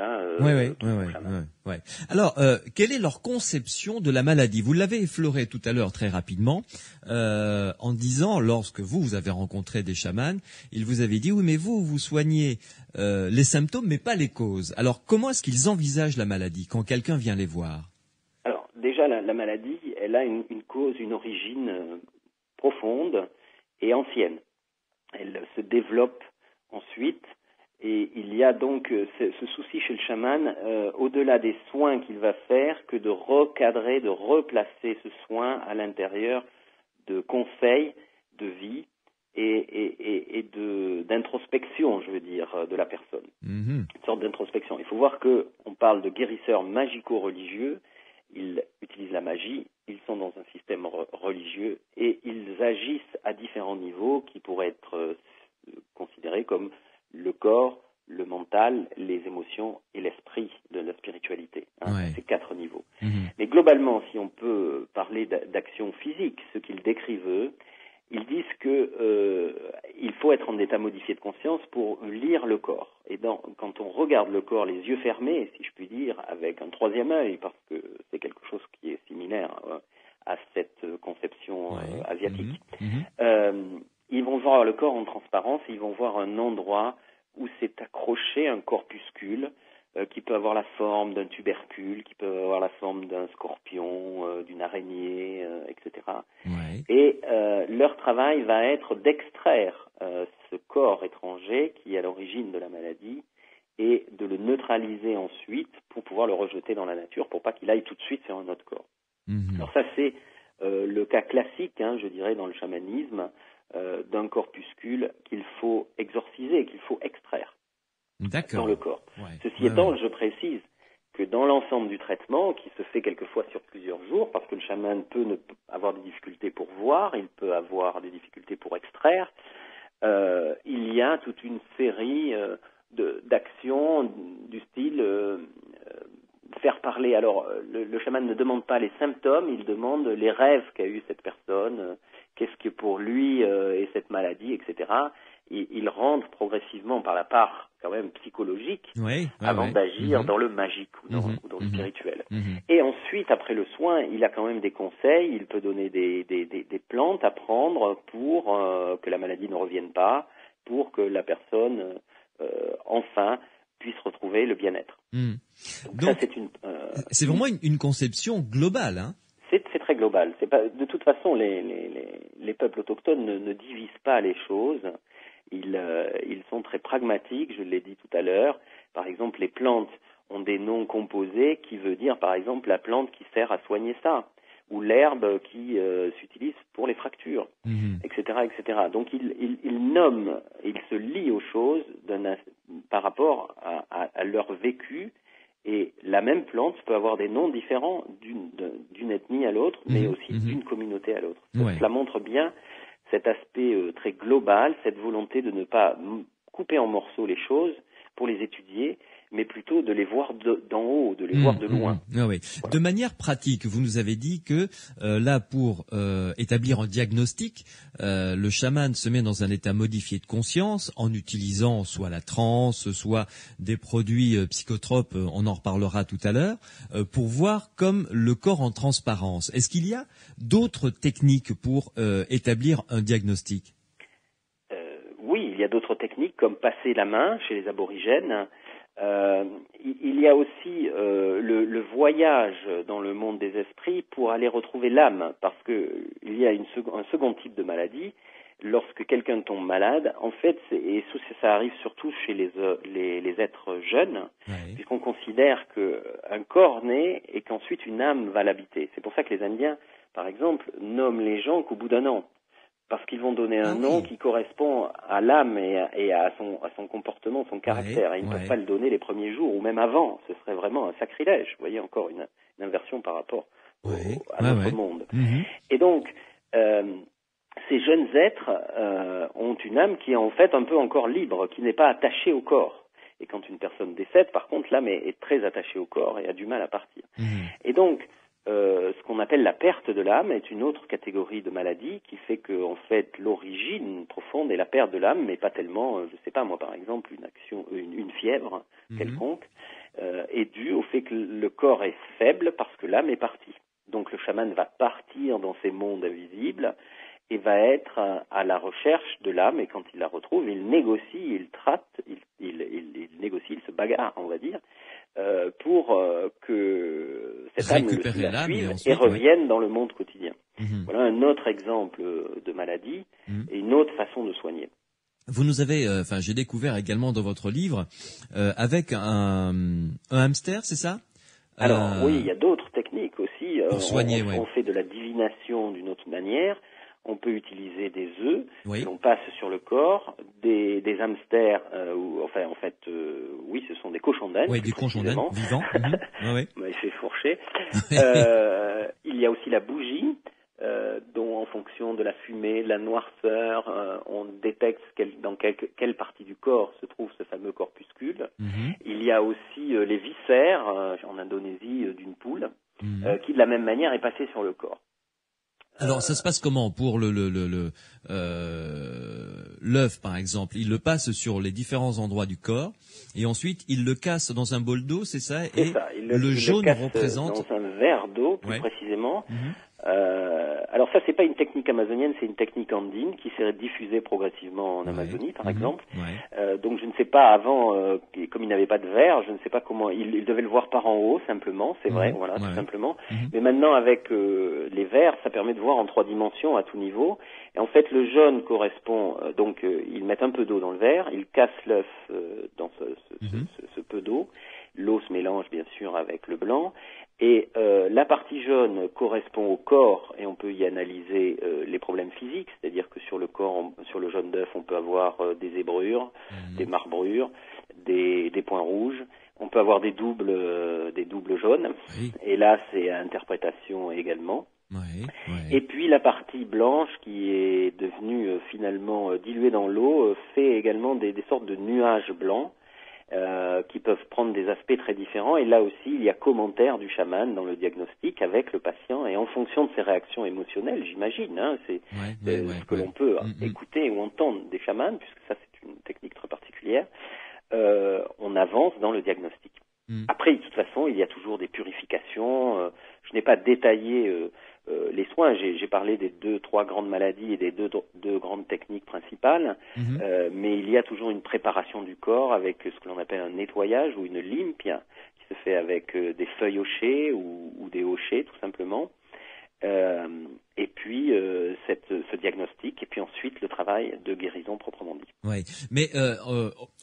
Alors, quelle est leur conception de la maladie? Vous l'avez effleuré tout à l'heure très rapidement, en disant, lorsque vous avez rencontré des chamans, ils vous avaient dit, oui, mais vous soignez les symptômes, mais pas les causes. Alors, comment est-ce qu'ils envisagent la maladie quand quelqu'un vient les voir? Alors, déjà, la maladie, elle a une cause, une origine profonde et ancienne. Elle se développe ensuite et il y a donc ce souci chez le chaman, au-delà des soins qu'il va faire, que de recadrer, de replacer ce soin à l'intérieur de conseils de vie et d'introspection, je veux dire, de la personne. Une sorte d'introspection. Il faut voir qu'on parle de guérisseurs magico-religieux. Ils utilisent la magie, ils sont dans un système religieux et ils agissent à différents niveaux qui pourraient être considérés comme le corps, le mental, les émotions et l'esprit de la spiritualité. Ces 4 niveaux. Mais globalement, si on peut parler d'action physique, ce qu'ils décrivent eux, ils disent que il faut être en état modifié de conscience pour lire le corps. Et quand on regarde le corps les yeux fermés, si je puis dire, avec un troisième œil, parce que c'est quelque chose qui est similaire à cette conception asiatique, ils vont voir le corps en transparence et ils vont voir un endroit où s'est accroché un corpuscule qui peut avoir la forme d'un tubercule, qui peut avoir la forme d'un scorpion, d'une araignée, etc. Ouais. Et leur travail va être d'extraire ce corps étranger qui est à l'origine de la maladie et de le neutraliser ensuite pour pouvoir le rejeter dans la nature pour pas qu'il aille tout de suite sur un autre corps. Alors ça, c'est le cas classique, je dirais, dans le chamanisme, d'un corpuscule qu'il faut exorciser, qu'il faut extraire dans le corps. Ouais. Ceci étant, je précise que dans l'ensemble du traitement, qui se fait quelquefois sur plusieurs jours, parce que le chaman peut avoir des difficultés pour voir, il peut avoir des difficultés pour extraire, il y a toute une série d'actions du style faire parler. Alors, le chaman ne demande pas les symptômes, il demande les rêves qu'a eu cette personne, qu'est-ce que pour lui est cette maladie, etc. Il rentre progressivement par la part quand même psychologique avant d'agir dans le magique ou dans le spirituel. Et ensuite, après le soin, il a quand même des conseils, il peut donner des plantes à prendre pour que la maladie ne revienne pas, pour que la personne enfin puisse retrouver le bien-être. Donc ça, c'est vraiment une conception globale, hein. C'est très global. C'est pas, de toute façon, les peuples autochtones ne divisent pas les choses. Ils sont très pragmatiques, je l'ai dit tout à l'heure. Par exemple, les plantes ont des noms composés qui veut dire, par exemple, la plante qui sert à soigner ça, ou l'herbe qui s'utilise pour les fractures, etc., etc. Donc, ils nomment, ils se lient aux choses par rapport à leur vécu. Et la même plante peut avoir des noms différents d'une ethnie à l'autre, mais aussi d'une communauté à l'autre. Cela montre bien cet aspect très global, cette volonté de ne pas couper en morceaux les choses pour les étudier, mais plutôt de les voir d'en haut, de les voir de loin. Voilà. De manière pratique, vous nous avez dit que là, pour établir un diagnostic, le chaman se met dans un état modifié de conscience en utilisant soit la transe, soit des produits psychotropes, on en reparlera tout à l'heure, pour voir comme le corps en transparence. Est-ce qu'il y a d'autres techniques pour établir un diagnostic ? Oui, il y a d'autres techniques comme passer la main chez les aborigènes. Il y a aussi le voyage dans le monde des esprits pour aller retrouver l'âme, parce que il y a un second type de maladie. Lorsque quelqu'un tombe malade, en fait, et ça arrive surtout chez les êtres jeunes, puisqu'on considère qu'un corps naît et qu'ensuite une âme va l'habiter. C'est pour ça que les Indiens, par exemple, nomment les gens qu'au bout d'un an. Parce qu'ils vont donner un nom qui correspond à l'âme et à son comportement, son caractère. Et ils ne peuvent pas le donner les premiers jours ou même avant. Ce serait vraiment un sacrilège. Vous voyez, encore une inversion par rapport à notre monde. Et donc, ces jeunes êtres ont une âme qui est en fait un peu encore libre, qui n'est pas attachée au corps. Et quand une personne décède, par contre, l'âme est très attachée au corps et a du mal à partir. Et donc, ce qu'on appelle la perte de l'âme est une autre catégorie de maladie qui fait que, en fait, l'origine profonde est la perte de l'âme, mais pas tellement, je sais pas moi, par exemple, une fièvre quelconque, est due au fait que le corps est faible parce que l'âme est partie. Donc le chaman va partir dans ces mondes invisibles et va être à la recherche de l'âme, et quand il la retrouve, il négocie, il traite, il négocie, il se bagarre, on va dire, pour que cette âme la suive et revienne dans le monde quotidien. Voilà un autre exemple de maladie et une autre façon de soigner. Vous nous avez, j'ai découvert également dans votre livre, avec un hamster, c'est ça ? Alors oui, il y a d'autres techniques aussi. Pour soigner, on fait de la divination d'une autre manière. On peut utiliser des œufs que l'on passe sur le corps, des hamsters, ce sont des cochons d'Inde. Oui, des cochons d'Inde vivants. Il fait fourcher. Il y a aussi la bougie, dont en fonction de la fumée, de la noirceur, on détecte dans quelle partie du corps se trouve ce fameux corpuscule. Il y a aussi les viscères, en Indonésie, d'une poule, qui de la même manière est passée sur le corps. Alors ça se passe comment pour le l'œuf, par exemple, il le passe sur les différents endroits du corps et ensuite il le casse dans un bol d'eau, c'est ça? C'est Et ça. le jaune casse représente dans un verre d'eau, plus Ouais. précisément. Mhm. Alors ça, c'est pas une technique amazonienne, c'est une technique andine qui s'est diffusée progressivement en Ouais. Amazonie, par Mhm. exemple. Ouais. Donc je ne sais pas avant, comme il n'avait pas de verre, je ne sais pas comment. Il devait le voir par en haut simplement, c'est vrai, Mhm. voilà, Ouais. tout simplement. Mhm. Mais maintenant avec les verres, ça permet de voir en 3 dimensions à tout niveau. Et en fait, le jaune correspond. Donc ils mettent un peu d'eau dans le verre, ils cassent l'œuf dans ce peu d'eau. L'eau se mélange bien sûr avec le blanc. Et la partie jaune correspond au corps et on peut y analyser les problèmes physiques, c'est-à-dire que sur le corps, sur le jaune d'œuf, on peut avoir des ébrures, des marbrures, des points rouges. On peut avoir des doubles jaunes. Oui. Et là, c'est à interprétation également. Ouais. Ouais. Et puis la partie blanche qui est devenue finalement diluée dans l'eau fait également des sortes de nuages blancs. Qui peuvent prendre des aspects très différents. Et là aussi, il y a commentaire du chaman dans le diagnostic avec le patient. Et en fonction de ses réactions émotionnelles, j'imagine, hein, c'est ce que l'on peut écouter ou entendre des chamans, puisque ça, c'est une technique très particulière, on avance dans le diagnostic. Après, de toute façon, il y a toujours des purifications. Je n'ai pas détaillé les soins. J'ai parlé des 2-3 grandes maladies et des deux grandes techniques principales. Mais il y a toujours une préparation du corps avec ce que l'on appelle un nettoyage ou une limpia qui se fait avec des feuilles hochées ou des hochets tout simplement. Et puis ce diagnostic et puis ensuite le travail de guérison proprement dit. Oui, mais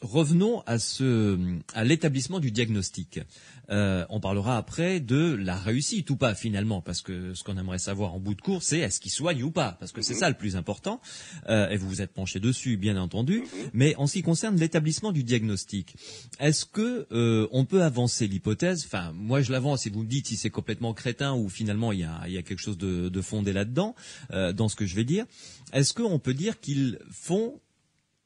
revenons à l'établissement du diagnostic. On parlera après de la réussite ou pas finalement, parce que ce qu'on aimerait savoir en bout de course, c'est est-ce qu'il soigne ou pas, parce que c'est ça le plus important. Et vous vous êtes penché dessus, bien entendu. Mais en ce qui concerne l'établissement du diagnostic, est-ce que on peut avancer l'hypothèse? Enfin, moi je l'avance et vous me dites si c'est complètement crétin ou finalement il y a quelque chose de fondé là-dedans, dans ce que je vais dire. Est-ce qu'on peut dire qu'ils font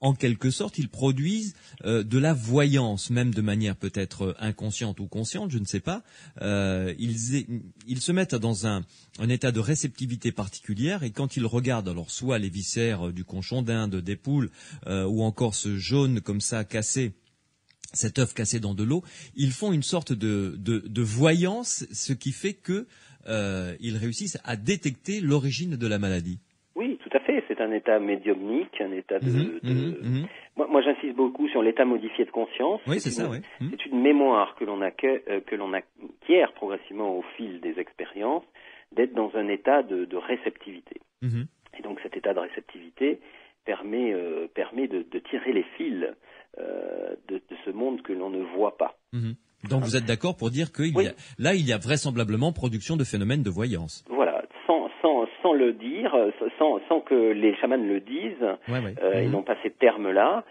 en quelque sorte, ils produisent de la voyance, même de manière peut-être inconsciente ou consciente, je ne sais pas. Ils se mettent dans un état de réceptivité particulière et quand ils regardent, alors soit les viscères du cochon d'Inde, des poules, ou encore ce jaune comme ça cassé, cet œuf cassé dans de l'eau, ils font une sorte de voyance, ce qui fait que ils réussissent à détecter l'origine de la maladie. Oui, tout à fait. C'est un état médiumnique, un état Moi, j'insiste beaucoup sur l'état modifié de conscience. Oui, c'est ça, oui. C'est une mémoire que l'on acquiert progressivement au fil des expériences, d'être dans un état de réceptivité. Et donc, cet état de réceptivité permet de tirer les fils de ce monde que l'on ne voit pas. Donc, vous êtes d'accord pour dire qu'il y a vraisemblablement production de phénomènes de voyance. Voilà. Sans le dire, sans que les chamans le disent, ils n'ont pas ces termes-là,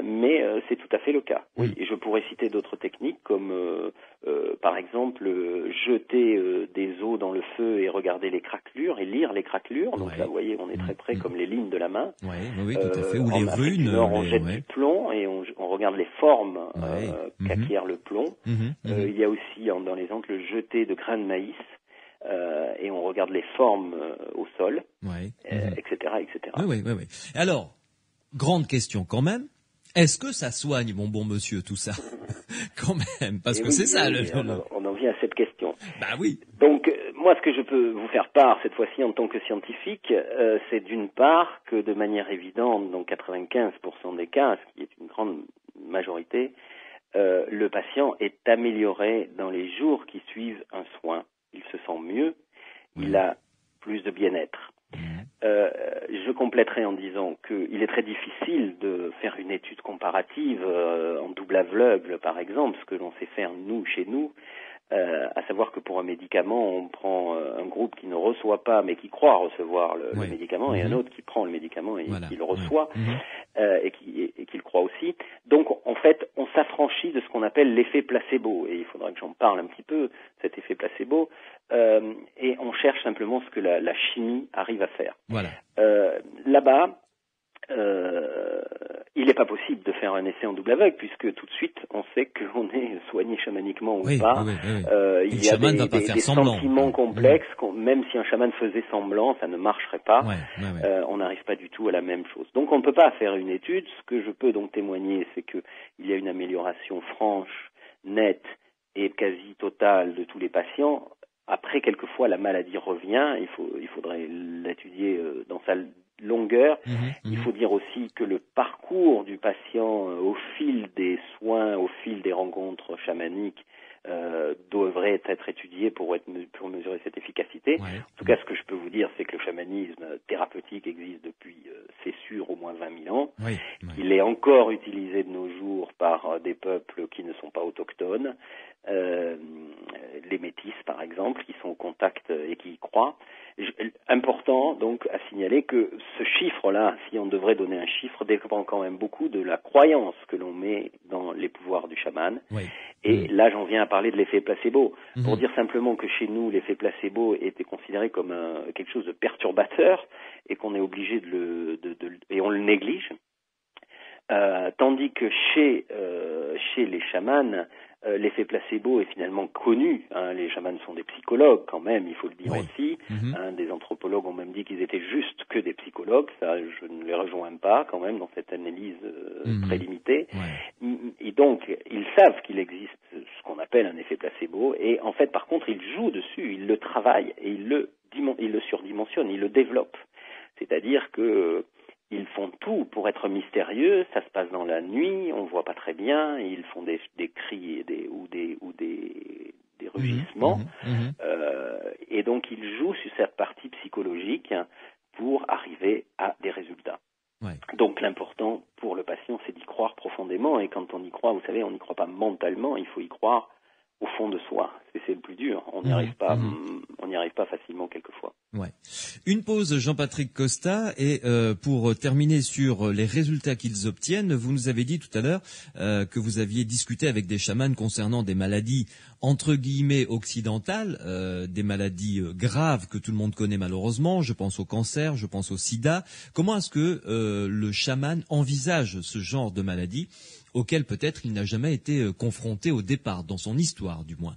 mais c'est tout à fait le cas. Oui, et je pourrais citer d'autres techniques comme, par exemple, jeter des os dans le feu et regarder les craquelures et lire les craquelures. Donc là, vous voyez, on est très près comme les lignes de la main. Oui, tout à fait. Ou les runes. On jette du plomb et on regarde les formes qu'acquiert le plomb. Il y a aussi dans les Andes le jeter de grains de maïs. Et on regarde les formes au sol, etc., etc. Oui. Alors, grande question quand même. Est-ce que ça soigne, mon bon monsieur, tout ça? Quand même, parce que c'est ça. On en vient à cette question. Bah oui. Donc, moi, ce que je peux vous faire part, cette fois-ci, en tant que scientifique, c'est d'une part que, de manière évidente, dans 95% des cas, ce qui est une grande majorité, le patient est amélioré dans les jours qui suivent un soin. Il se sent mieux, il a plus de bien-être. Je compléterai en disant qu'il est très difficile de faire une étude comparative en double aveugle, par exemple, ce que l'on sait faire chez nous, à savoir que pour un médicament, on prend un groupe qui ne reçoit pas, mais qui croit recevoir le médicament, et un autre qui prend le médicament et qui le reçoit, et qui le croit aussi. Donc, en fait, on s'affranchit de ce qu'on appelle l'effet placebo, et il faudra que j'en parle un petit peu, cet effet placebo, et on cherche simplement ce que la chimie arrive à faire. Voilà. Là-bas, il n'est pas possible de faire un essai en double aveugle puisque tout de suite on sait qu'on est soigné chamaniquement ou pas. Il y a des sentiments complexes. Même si un chaman faisait semblant, ça ne marcherait pas. On n'arrive pas du tout à la même chose. Donc on ne peut pas faire une étude. Ce que je peux donc témoigner, c'est que il y a une amélioration franche, nette et quasi totale de tous les patients. Après, quelquefois, la maladie revient. Il faudrait l'étudier dans sa longueur. Il faut dire aussi que le parcours du patient au fil des soins, au fil des rencontres chamaniques, devrait être étudié pour mesurer cette efficacité. En tout cas, ce que je peux vous dire, c'est que le chamanisme thérapeutique existe depuis, c'est sûr, au moins 20 000 ans. Il est encore utilisé de nos jours par des peuples qui ne sont pas autochtones, les métis par exemple, qui sont au contact et qui y croient. Important donc à signaler que ce chiffre-là, si on devrait donner un chiffre, dépend quand même beaucoup de la croyance que l'on met dans les pouvoirs du chaman. Et là, j'en viens à parler de l'effet placebo. Pour dire simplement que chez nous, l'effet placebo était considéré comme quelque chose de perturbateur et qu'on est obligé et on le néglige. Tandis que chez les chamans, l'effet placebo est finalement connu. Les chamans sont des psychologues quand même, il faut le dire aussi. Des anthropologues ont même dit qu'ils étaient juste que des psychologues. Ça, je ne les rejoins pas quand même dans cette analyse très limitée. Et donc, ils savent qu'il existe ce qu'on appelle un effet placebo. Et en fait, par contre, ils jouent dessus, ils le travaillent et ils le surdimensionnent, ils le développent. C'est-à-dire que ils font tout pour être mystérieux, ça se passe dans la nuit, on voit pas très bien, ils font des cris ou des rugissements, et donc ils jouent sur cette partie psychologique pour arriver à des résultats. Donc l'important pour le patient, c'est d'y croire profondément, et quand on y croit, vous savez, on n'y croit pas mentalement, il faut y croire au fond de soi. C'est le plus dur. On n'y arrive pas facilement quelquefois. Une pause, Jean-Patrick Costa, et pour terminer sur les résultats qu'ils obtiennent, vous nous avez dit tout à l'heure que vous aviez discuté avec des chamans concernant des maladies entre guillemets occidentales, des maladies graves que tout le monde connaît malheureusement. Je pense au cancer, je pense au sida. Comment est-ce que le chaman envisage ce genre de maladie auquel peut-être il n'a jamais été confronté au départ, dans son histoire du moins.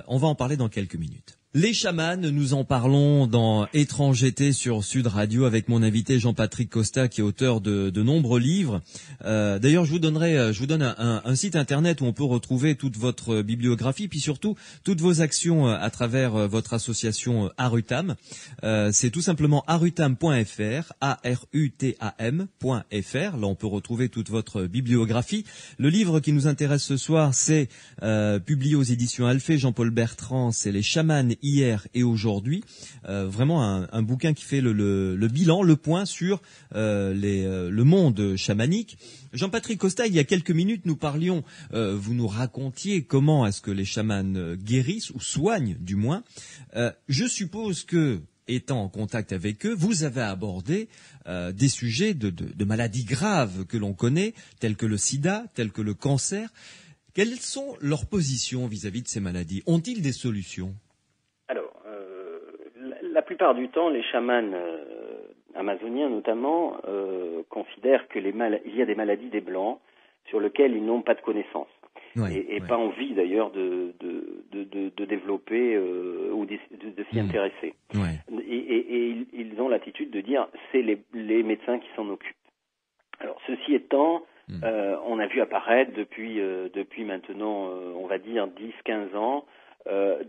On va en parler dans quelques minutes. Les chamans, nous en parlons dans Étrangeté sur Sud Radio avec mon invité Jean-Patrick Costa qui est auteur de nombreux livres. D'ailleurs, je vous donne un site internet où on peut retrouver toute votre bibliographie, puis surtout toutes vos actions à travers votre association Arutam. C'est tout simplement arutam.fr, arutam.fr. Là, on peut retrouver toute votre bibliographie. Le livre qui nous intéresse ce soir, c'est publié aux éditions Alphée, Jean-Paul Bertrand, c'est Les chamans hier et aujourd'hui, vraiment un bouquin qui fait le bilan, le point sur le monde chamanique. Jean-Patrick Costa, il y a quelques minutes, nous parlions, vous nous racontiez comment est-ce que les chamans guérissent ou soignent du moins. Je suppose que, étant en contact avec eux, vous avez abordé des sujets de maladies graves que l'on connaît, tels que le sida, tels que le cancer. Quelles sont leurs positions vis-à-vis de ces maladies? Ont-ils des solutions? La plupart du temps, les chamans amazoniens notamment considèrent que il y a des maladies des blancs sur lesquelles ils n'ont pas de connaissances et pas envie d'ailleurs de développer ou de s'y intéresser. Et ils ont l'attitude de dire c'est les médecins qui s'en occupent. Alors ceci étant, on a vu apparaître depuis maintenant, on va dire 10-15 ans,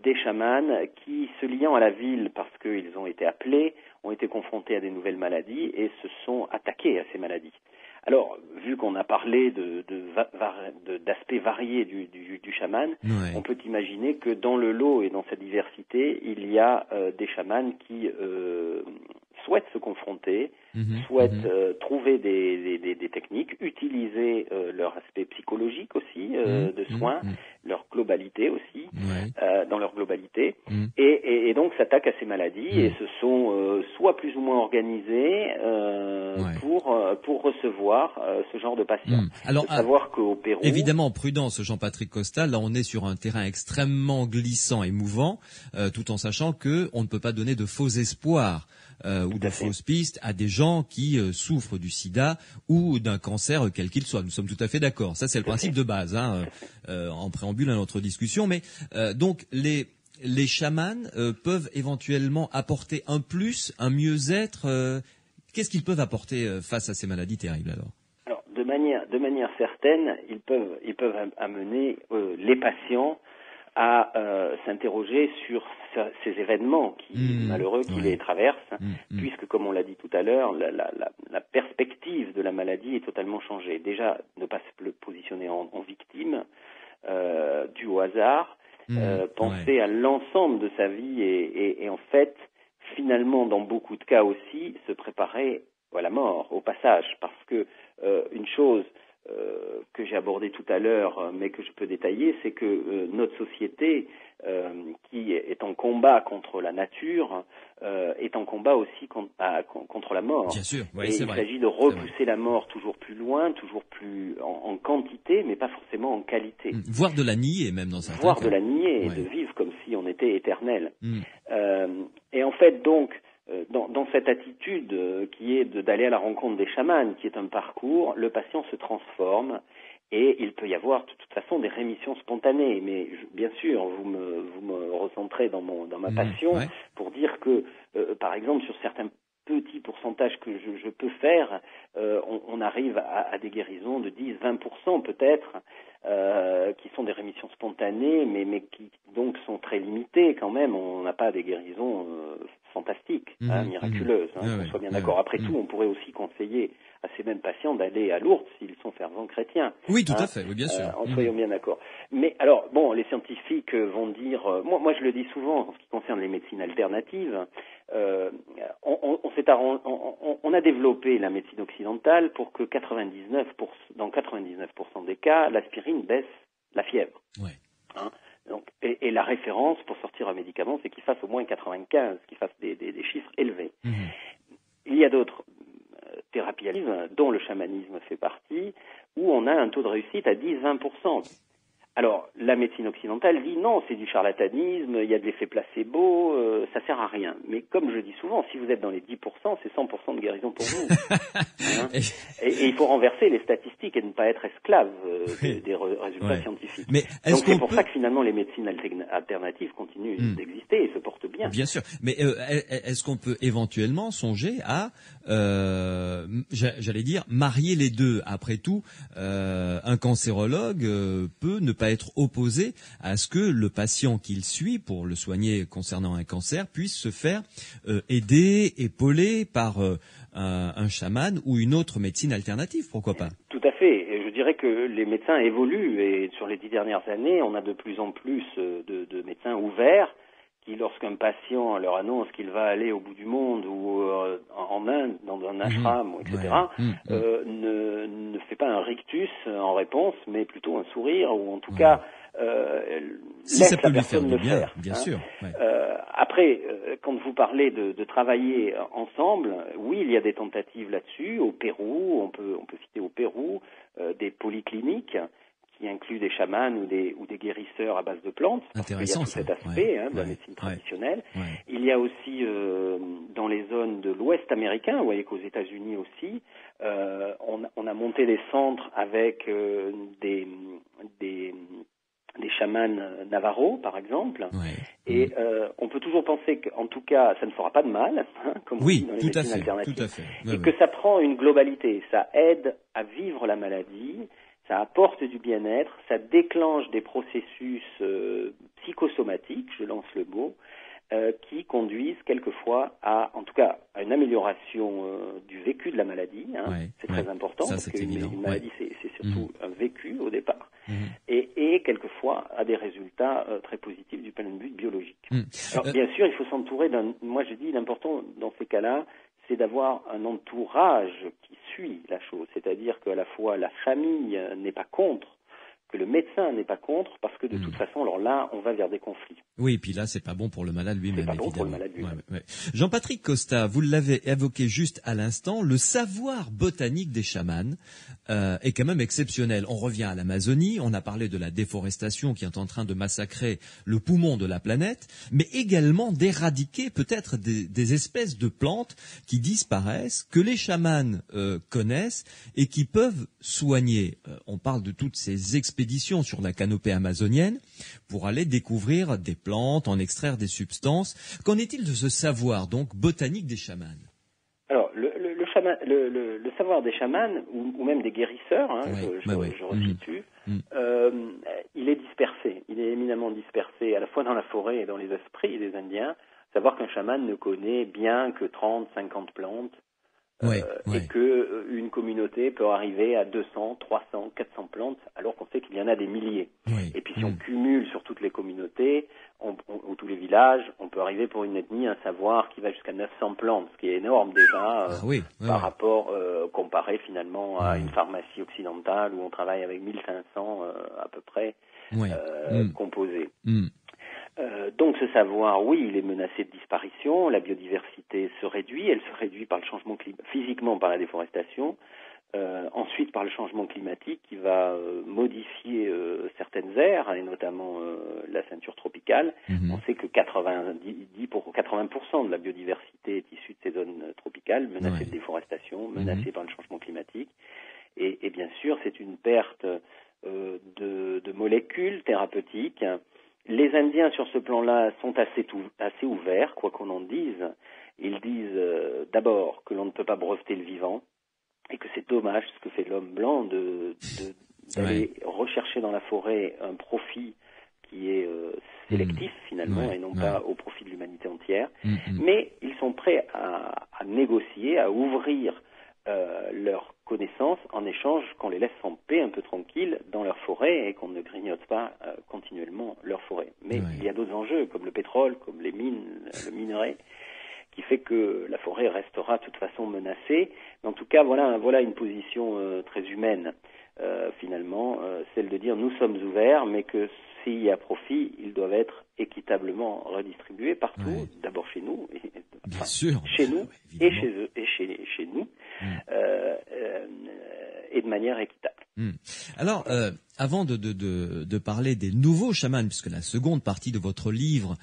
des chamans qui, se liant à la ville parce qu'ils ont été appelés, ont été confrontés à des nouvelles maladies et se sont attaqués à ces maladies. Alors, vu qu'on a parlé d'aspects variés du chaman, on peut imaginer que dans le lot et dans sa diversité, il y a des chamans qui souhaitent se confronter, souhaitent trouver des techniques, utiliser leur aspect psychologique aussi de soins, leur globalité aussi, dans leur globalité, et donc s'attaquent à ces maladies et se sont soit plus ou moins organisés pour recevoir ce genre de patients. Alors, savoir qu'au Pérou, évidemment, prudence, Jean-Patrick Costa, là on est sur un terrain extrêmement glissant et mouvant, tout en sachant que on ne peut pas donner de faux espoirs ou de fausses pistes à des gens qui souffrent du sida ou d'un cancer quel qu'il soit. Nous sommes tout à fait d'accord. Ça, c'est le principe de base, en préambule à notre discussion. Mais donc les chamans peuvent éventuellement apporter un plus, un mieux-être. Qu'est-ce qu'ils peuvent apporter face à ces maladies terribles alors? Alors, de manière certaine, ils peuvent amener les patients à s'interroger sur ces événements malheureux qui les traversent, puisque, comme on l'a dit tout à l'heure, la perspective de la maladie est totalement changée. Déjà, ne pas se positionner en victime dû au hasard, penser à l'ensemble de sa vie et en fait, finalement, dans beaucoup de cas aussi, se préparer à la mort, au passage, parce que une chose que j'ai abordée tout à l'heure, mais que je peux détailler, c'est que notre société, qui est en combat contre la nature, est en combat aussi contre la mort. Bien sûr, et il s'agit de repousser la mort toujours plus loin, toujours plus en quantité, mais pas forcément en qualité. Voire de la nier, même dans certains cas. Voire de la nier, et de vivre comme si on était éternel. Et en fait, donc, dans cette attitude qui est d'aller à la rencontre des chamans, qui est un parcours, le patient se transforme et il peut y avoir de toute façon des rémissions spontanées. Mais bien sûr, vous me recentrez dans ma passion pour dire que, par exemple, sur certains petits pourcentages que je peux faire, on arrive à des guérisons de 10-20% peut-être, qui sont des rémissions spontanées, mais qui donc sont très limitées quand même. On n'a pas des guérisons fantastiques, miraculeuses, qu'on soit bien d'accord. Après tout, on pourrait aussi conseiller à ces mêmes patients d'aller à Lourdes s'ils sont fervents chrétiens. Oui, tout à fait, oui, bien sûr. En soyons bien d'accord. Mais alors, bon, les scientifiques vont dire, moi je le dis souvent en ce qui concerne les médecines alternatives, on a développé la médecine occidentale pour que dans 99% des cas, l'aspirine baisse la fièvre. Ouais. Donc, et la référence pour sortir un médicament, c'est qu'il fasse au moins 95, qu'il fasse des chiffres élevés. Il y a d'autres thérapies dont le chamanisme fait partie, où on a un taux de réussite à 10-20%. Alors, la médecine occidentale dit non, c'est du charlatanisme, il y a de l'effet placebo, ça sert à rien. Mais comme je dis souvent, si vous êtes dans les 10%, c'est 100% de guérison pour vous. Et il faut renverser les statistiques et ne pas être esclave des résultats scientifiques. Mais donc c'est pour ça que finalement les médecines alternatives continuent d'exister et se portent bien. Bien sûr. Mais est-ce qu'on peut éventuellement songer à, j'allais dire, marier les deux? Après tout, un cancérologue peut ne pas être opposé à ce que le patient qu'il suit pour le soigner concernant un cancer puisse se faire aider, épauler par un chaman ou une autre médecine alternative, pourquoi pas? Tout à fait. Et je dirais que les médecins évoluent et sur les 10 dernières années, on a de plus en plus de médecins ouverts qui, lorsqu'un patient leur annonce qu'il va aller au bout du monde ou en Inde, dans un ashram, etc., ne fait pas un rictus en réponse, mais plutôt un sourire, ou en tout cas si laisse ça peut la lui faire personne du le bien, faire. Bien sûr. Après, quand vous parlez de travailler ensemble, oui, il y a des tentatives là-dessus. Au Pérou, on peut citer au Pérou des polycliniques qui inclut des chamans ou des guérisseurs à base de plantes. Intéressant, il y a tout cet aspect de la médecine traditionnelle. Il y a aussi dans les zones de l'Ouest américain, vous voyez qu'aux États-Unis aussi, on a monté des centres avec des chamans Navarro, par exemple. Et on peut toujours penser qu'en tout cas, ça ne fera pas de mal, comme on dit dans les médecines alternatives, tout à fait. et que ça prend une globalité. Ça aide à vivre la maladie, ça apporte du bien-être, ça déclenche des processus psychosomatiques, je lance le mot, qui conduisent quelquefois à une amélioration du vécu de la maladie. C'est très important, parce qu'une maladie, c'est surtout un vécu au départ, et quelquefois à des résultats très positifs du point de vue biologique. Alors, bien sûr, il faut s'entourer moi je dis, l'important dans ces cas-là, c'est d'avoir un entourage qui suit la chose, c'est-à-dire qu'à la fois la famille n'est pas contre que le médecin n'est pas contre, parce que de toute façon, alors là, on va vers des conflits. Oui, et puis là, c'est pas bon pour le malade lui-même, C'est pas bon évidemment. pour le malade lui-même. Ouais. Jean-Patrick Costa, vous l'avez évoqué juste à l'instant, le savoir botanique des chamans est quand même exceptionnel. On revient à l'Amazonie, on a parlé de la déforestation qui est en train de massacrer le poumon de la planète, mais également d'éradiquer peut-être des espèces de plantes qui disparaissent, que les chamans connaissent et qui peuvent soigner. On parle de toutes ces expéditions sur la canopée amazonienne pour aller découvrir des plantes, en extraire des substances. Qu'en est-il de ce savoir donc botanique des chamans? Alors, le savoir des chamans, ou même des guérisseurs, je resitue, il est dispersé. Il est éminemment dispersé à la fois dans la forêt et dans les esprits des Indiens. Savoir qu'un chaman ne connaît bien que 30, 50 plantes, et que une communauté peut arriver à 200, 300, 400 plantes, alors qu'on sait qu'il y en a des milliers. Et puis si on cumule sur toutes les communautés, ou tous les villages, on peut arriver pour une ethnie un savoir qui va jusqu'à 900 plantes, ce qui est énorme déjà par rapport, comparé finalement à une pharmacie occidentale où on travaille avec 1500 à peu près composés. Donc ce savoir, oui, il est menacé de disparition, la biodiversité se réduit, elle se réduit par le changement physiquement par la déforestation, ensuite par le changement climatique qui va modifier certaines aires, et notamment la ceinture tropicale. On sait que 80% de la biodiversité est issue de ces zones tropicales, menacées de déforestation, menacées par le changement climatique, et bien sûr c'est une perte de molécules thérapeutiques. Les Indiens, sur ce plan-là, sont assez ouverts, quoi qu'on en dise. Ils disent d'abord que l'on ne peut pas breveter le vivant et que c'est dommage ce que fait l'homme blanc d'aller rechercher dans la forêt un profit qui est sélectif finalement et non pas au profit de l'humanité entière. Mais ils sont prêts à négocier, à ouvrir leurs connaissances en échange qu'on les laisse en paix un peu tranquilles dans leur forêt et qu'on ne grignote pas continuellement leur forêt. Mais il y a d'autres enjeux comme le pétrole, comme les mines, le minerai, qui fait que la forêt restera de toute façon menacée. Mais en tout cas, voilà une position très humaine finalement, celle de dire nous sommes ouverts, mais que s'il y a profit, ils doivent être équitablement redistribués partout, d'abord chez nous, chez nous et chez eux et chez nous, et de manière équitable. Alors, avant de parler des nouveaux chamans, puisque la seconde partie de votre livre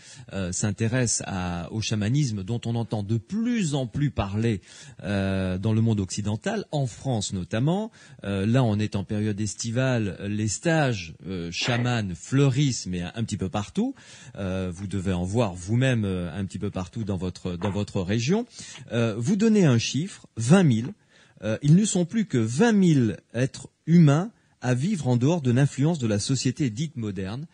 s'intéresse au chamanisme dont on entend de plus en plus parler dans le monde occidental, en France notamment. Là, on est en période estivale, les stages chamans fleurissent, mais un petit peu partout. Vous devez en voir vous-même un petit peu partout dans votre région. Vous donnez un chiffre, 20 000. Ils ne sont plus que 20 000 êtres humains à vivre en dehors de l'influence de la société dite moderne.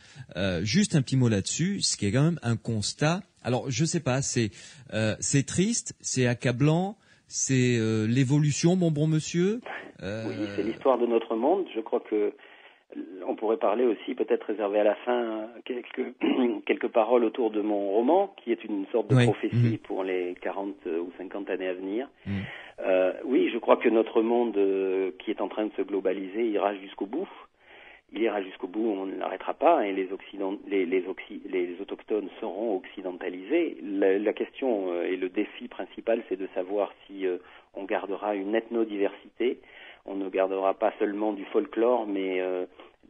Juste un petit mot là-dessus, ce qui est quand même un constat. Alors, je sais pas, c'est triste, c'est accablant, c'est l'évolution, mon bon monsieur. Oui, c'est l'histoire de notre monde. Je crois que on pourrait parler aussi, peut-être réserver à la fin quelques paroles autour de mon roman, qui est une sorte de prophétie pour les 40 ou 50 années à venir. Oui, je crois que notre monde qui est en train de se globaliser ira jusqu'au bout. Il ira jusqu'au bout, on ne l'arrêtera pas, et les autochtones seront occidentalisés. La question et le défi principal, c'est de savoir si on gardera une ethnodiversité. On ne gardera pas seulement du folklore, mais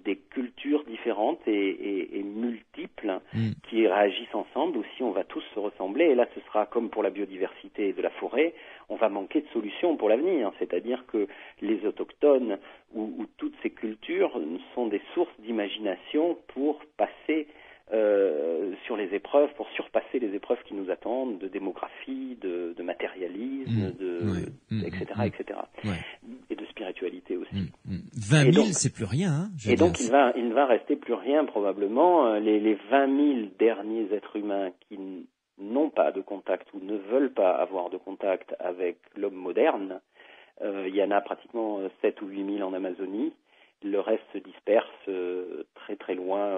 des cultures différentes et multiples qui réagissent ensemble, ou si on va tous se ressembler. Et là, ce sera comme pour la biodiversité de la forêt, on va manquer de solutions pour l'avenir. C'est-à-dire que les autochtones ou toutes ces cultures sont des sources d'imagination pour passer sur les épreuves, pour surpasser les épreuves qui nous attendent de démographie, de matérialisme, etc., etc. Et de spiritualité aussi. 20 000, c'est plus rien. Hein, donc il ne va rester plus rien probablement. Les 20 000 derniers êtres humains qui n'ont pas de contact ou ne veulent pas avoir de contact avec l'homme moderne, il y en a pratiquement 7 ou 8 000 en Amazonie. Le reste se disperse très très loin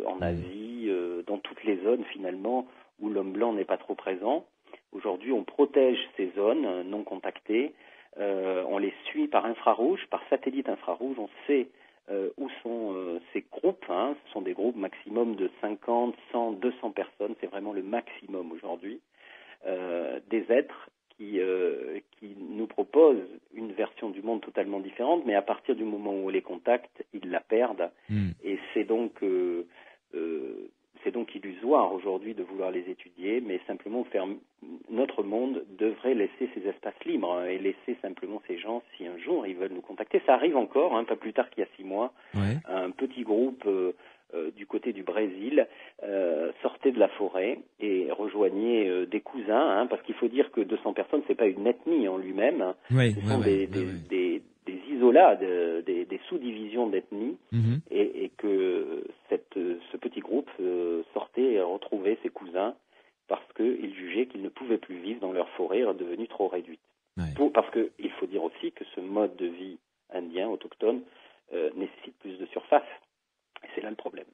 en Asie, dans toutes les zones finalement où l'homme blanc n'est pas trop présent. Aujourd'hui, on protège ces zones non contactées. On les suit par infrarouge, par satellite infrarouge. On sait où sont ces groupes. Ce sont des groupes maximum de 50, 100, 200 personnes. C'est vraiment le maximum aujourd'hui. Des êtres qui nous proposent une version du monde totalement différente, mais à partir du moment où on les contacte, ils la perdent. Et c'est donc illusoire aujourd'hui de vouloir les étudier, mais simplement notre monde devrait laisser ces espaces libres et laisser simplement ces gens, si un jour ils veulent nous contacter. Ça arrive encore, pas plus tard qu'il y a 6 mois, un petit groupe du côté du Brésil sortait de la forêt et rejoignait des cousins, parce qu'il faut dire que 200 personnes, c'est pas une ethnie en lui-même, ce sont des isolats, des sous-divisions d'ethnie, et que ce petit groupe sortait et retrouvait ses cousins parce qu'ils jugeaient qu'ils ne pouvaient plus vivre dans leur forêt devenue trop réduite. Parce qu'il faut dire aussi que ce mode de vie indien, autochtone, nécessite plus de surface. Et c'est là le problème.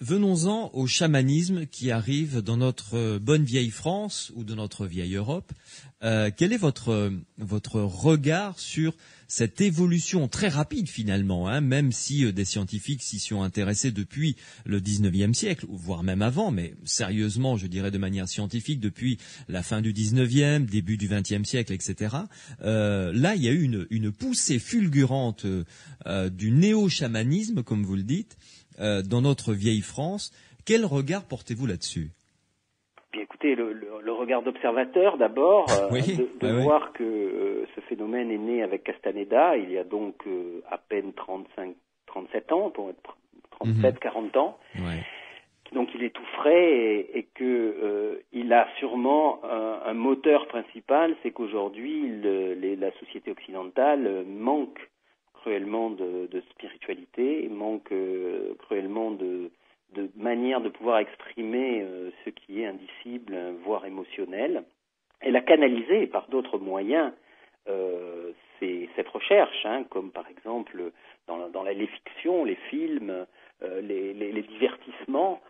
Venons-en au chamanisme qui arrive dans notre bonne vieille France ou de notre vieille Europe. Quel est votre regard sur cette évolution très rapide finalement, même si des scientifiques s'y sont intéressés depuis le 19e siècle, voire même avant, mais sérieusement, je dirais de manière scientifique, depuis la fin du 19e, début du 20e siècle, etc. Là, il y a eu une poussée fulgurante du néo-chamanisme, comme vous le dites, dans notre vieille France. Quel regard portez-vous là-dessus ? Bien, écoutez, le regard d'observateur d'abord, de voir que ce phénomène est né avec Castaneda, il y a donc à peine 37 ans, pour être 40 ans. Donc il est tout frais et que il a sûrement un moteur principal, c'est qu'aujourd'hui la société occidentale manque cruellement de spiritualité, manque cruellement de manière de pouvoir exprimer ce qui est indicible, voire émotionnel, et la canaliser par d'autres moyens, cette recherche, comme par exemple dans les fictions, les films, les divertissements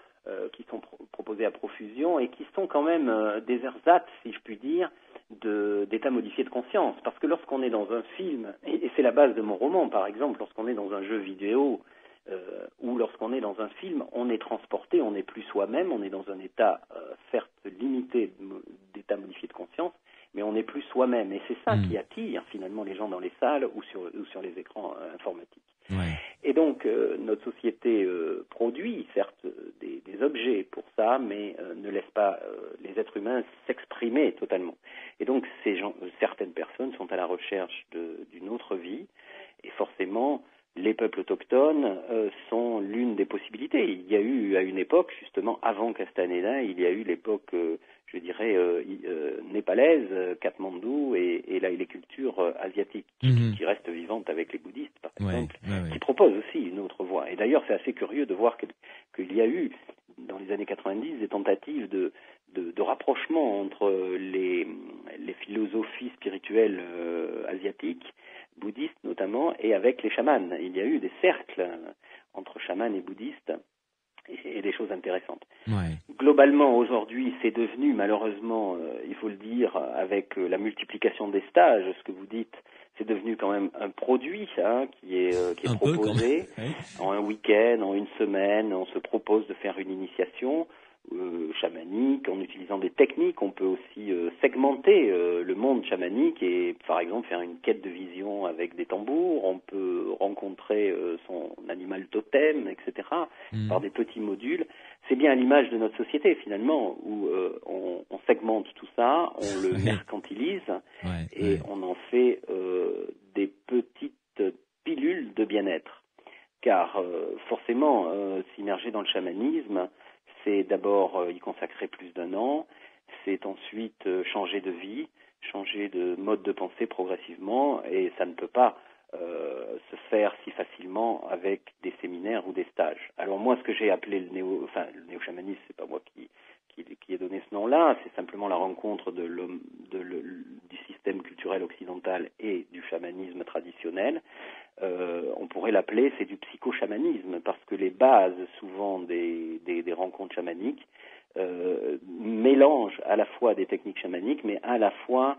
qui sont proposés à profusion et qui sont quand même des ersatz, si je puis dire, d'état modifié de conscience. Parce que lorsqu'on est dans un film, et c'est la base de mon roman par exemple, lorsqu'on est dans un jeu vidéo, ou lorsqu'on est dans un film, on est transporté, on n'est plus soi-même, on est dans un état certes limité d'état modifié de conscience, mais on n'est plus soi-même. Et c'est ça qui attire finalement les gens dans les salles ou sur les écrans informatiques. Et donc notre société produit certes des objets pour ça, mais ne laisse pas les êtres humains s'exprimer totalement. Et donc certaines personnes sont à la recherche d'une autre vie, et forcément les peuples autochtones sont l'une des possibilités. Il y a eu à une époque, justement avant Castaneda, il y a eu l'époque, je dirais, népalaise, Katmandou, et là les cultures asiatiques qui restent vivantes avec les bouddhistes, par exemple, qui proposent aussi une autre voie. Et d'ailleurs, c'est assez curieux de voir qu'il y a eu, dans les années 90, des tentatives de rapprochement entre les philosophies spirituelles asiatiques, bouddhistes notamment, et avec les chamans. Il y a eu des cercles entre chamans et bouddhistes et des choses intéressantes. Globalement, aujourd'hui, c'est devenu, malheureusement, il faut le dire, avec la multiplication des stages, ce que vous dites, c'est devenu quand même un produit qui est proposé en un week-end, en une semaine. On se propose de faire une initiation chamanique en utilisant des techniques. On peut aussi segmenter le monde chamanique et par exemple faire une quête de vision avec des tambours. On peut rencontrer son animal totem, etc. par des petits modules. C'est bien à l'image de notre société finalement où on segmente tout ça, on le mercantilise et on en fait des petites pilules de bien-être. Car forcément, s'immerger dans le chamanisme, c'est d'abord y consacrer plus d'1 an, c'est ensuite changer de vie, changer de mode de pensée progressivement, et ça ne peut pas se faire si facilement avec des séminaires ou des stages. Alors moi, ce que j'ai appelé le néo-chamanisme, c'est pas moi qui ai donné ce nom-là, c'est simplement la rencontre du système culturel occidental et du chamanisme traditionnel. On pourrait l'appeler, c'est du psychochamanisme, parce que les bases souvent des rencontres chamaniques mélangent à la fois des techniques chamaniques, mais à la fois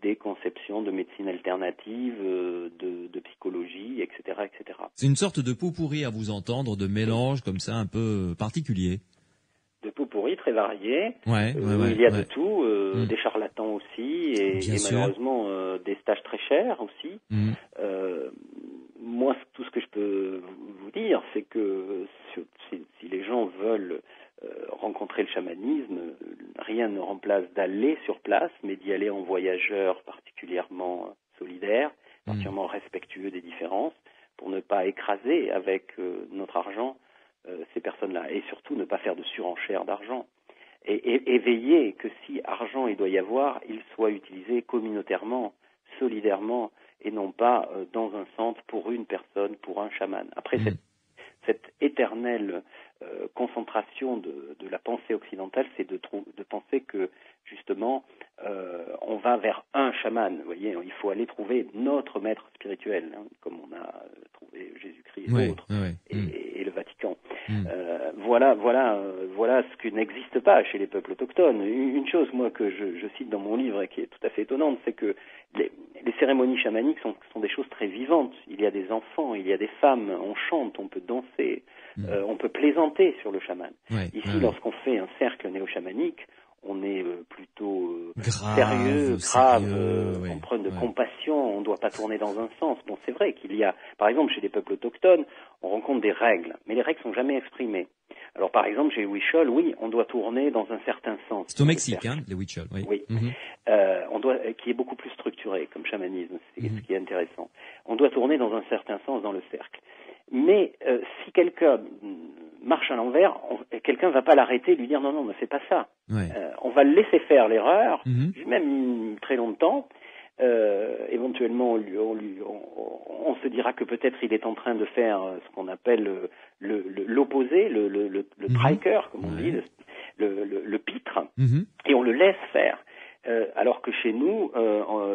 des conceptions de médecine alternative, de psychologie, etc., etc. C'est une sorte de pot-pourri à vous entendre, de mélange comme ça un peu particulier. De pot-pourri très varié. Il y a de tout, des charlatans aussi, et malheureusement des stages très chers aussi. Moi, tout ce que je peux vous dire, c'est que si les gens veulent rencontrer le chamanisme, rien ne remplace d'aller sur place, mais d'y aller en voyageur particulièrement solidaire, particulièrement respectueux des différences, pour ne pas écraser avec notre argent ces personnes-là, et surtout ne pas faire de surenchère d'argent. Et veiller que si argent il doit y avoir, il soit utilisé communautairement, solidairement, et non pas dans un centre pour une personne, pour un chaman. Après, cette éternelle concentration de la pensée occidentale, c'est de penser que, justement, on va vers un chaman. Vous voyez, il faut aller trouver notre maître spirituel, comme on a trouvé Jésus-Christ et d'autres, et le Vatican. Voilà ce qui n'existe pas chez les peuples autochtones. Une chose, moi, que je cite dans mon livre et qui est tout à fait étonnante, c'est que les cérémonies chamaniques sont des choses très vivantes. Il y a des enfants, il y a des femmes, on chante, on peut danser, on peut plaisanter sur le chaman. Ici, lorsqu'on fait un cercle néo-chamanique, on est plutôt sérieux, grave, on prend de compassion, on ne doit pas tourner dans un sens. Bon, c'est vrai qu'il y a, par exemple, chez les peuples autochtones, on rencontre des règles, mais les règles sont jamais exprimées. Alors, par exemple, chez les Huichols, oui, on doit tourner dans un certain sens. C'est au Mexique, les Huichols, oui. Qui est beaucoup plus structuré comme chamanisme, c'est ce qui est intéressant. On doit tourner dans un certain sens dans le cercle. Mais si quelqu'un marche à l'envers, quelqu'un ne va pas l'arrêter et lui dire non, ne fais pas ça. On va le laisser faire l'erreur, même très longtemps. Éventuellement, on se dira que peut-être il est en train de faire ce qu'on appelle l'opposé, le triker, comme on dit, le pitre, et on le laisse faire. Alors que chez nous,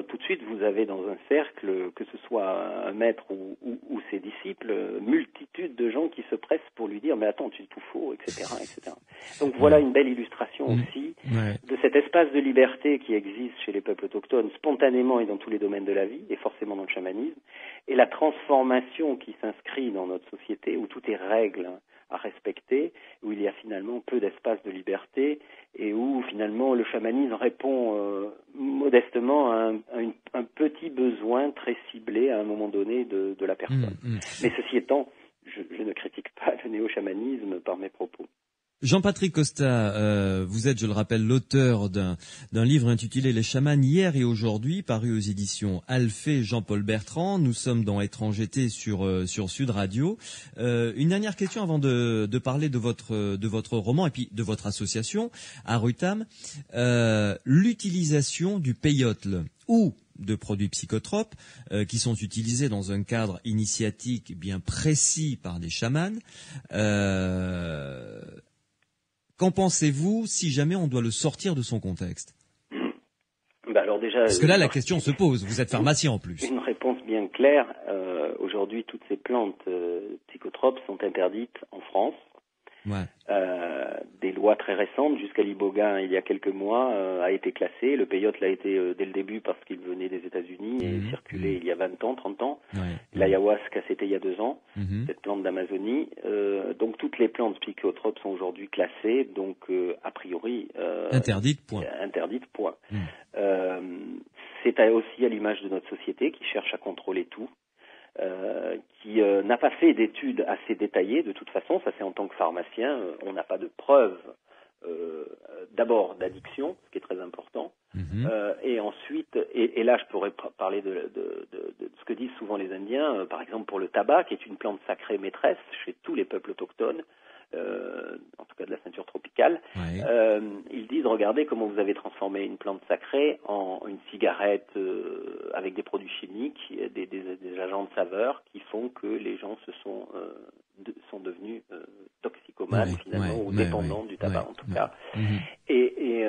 tout de suite, vous avez dans un cercle, que ce soit un maître ou ses disciples, multitude de gens qui se pressent pour lui dire « mais attends, tu es tout faux », etc., etc. Donc voilà une belle illustration aussi de cet espace de liberté qui existe chez les peuples autochtones, spontanément et dans tous les domaines de la vie, et forcément dans le chamanisme, et la transformation qui s'inscrit dans notre société, où tout est règle à respecter, où il y a finalement peu d'espace de liberté et où finalement le chamanisme répond modestement à un petit besoin très ciblé à un moment donné de la personne. Mais ceci étant, je ne critique pas le néo-chamanisme par mes propos. Jean-Patrick Costa, vous êtes, je le rappelle, l'auteur d'un livre intitulé « Les chamans hier et aujourd'hui », paru aux éditions Alphée Jean-Paul Bertrand. Nous sommes dans Étrangeté sur Sud Radio. Une dernière question avant de parler de votre roman et puis de votre association, Arutam. L'utilisation du peyote ou de produits psychotropes qui sont utilisés dans un cadre initiatique bien précis par des chamans. Qu'en pensez-vous si jamais on doit le sortir de son contexte ? Alors déjà, parce que là, la question se pose. Vous êtes pharmacien en plus. Une réponse bien claire. Aujourd'hui, toutes ces plantes psychotropes sont interdites en France. Des lois très récentes, jusqu'à l'ibogaine il y a quelques mois, a été classé. Le peyote l'a été dès le début parce qu'il venait des États-Unis et circulait il y a 20 ans, 30 ans. L'ayahuasca, c'était il y a 2 ans, cette plante d'Amazonie. Donc toutes les plantes psychotropes sont aujourd'hui classées, donc a priori interdites, point. C'est aussi à l'image de notre société qui cherche à contrôler tout. Qui n'a pas fait d'études assez détaillées de toute façon, ça c'est en tant que pharmacien, on n'a pas de preuves d'abord d'addiction, ce qui est très important, et ensuite, et là je pourrais parler de ce que disent souvent les Indiens, par exemple pour le tabac, qui est une plante sacrée maîtresse chez tous les peuples autochtones, en tout cas de la ceinture tropicale, ils disent regardez comment vous avez transformé une plante sacrée en une cigarette avec des produits chimiques, des agents de saveur qui font que les gens sont devenus toxicomanes finalement ou dépendants du tabac en tout cas. Et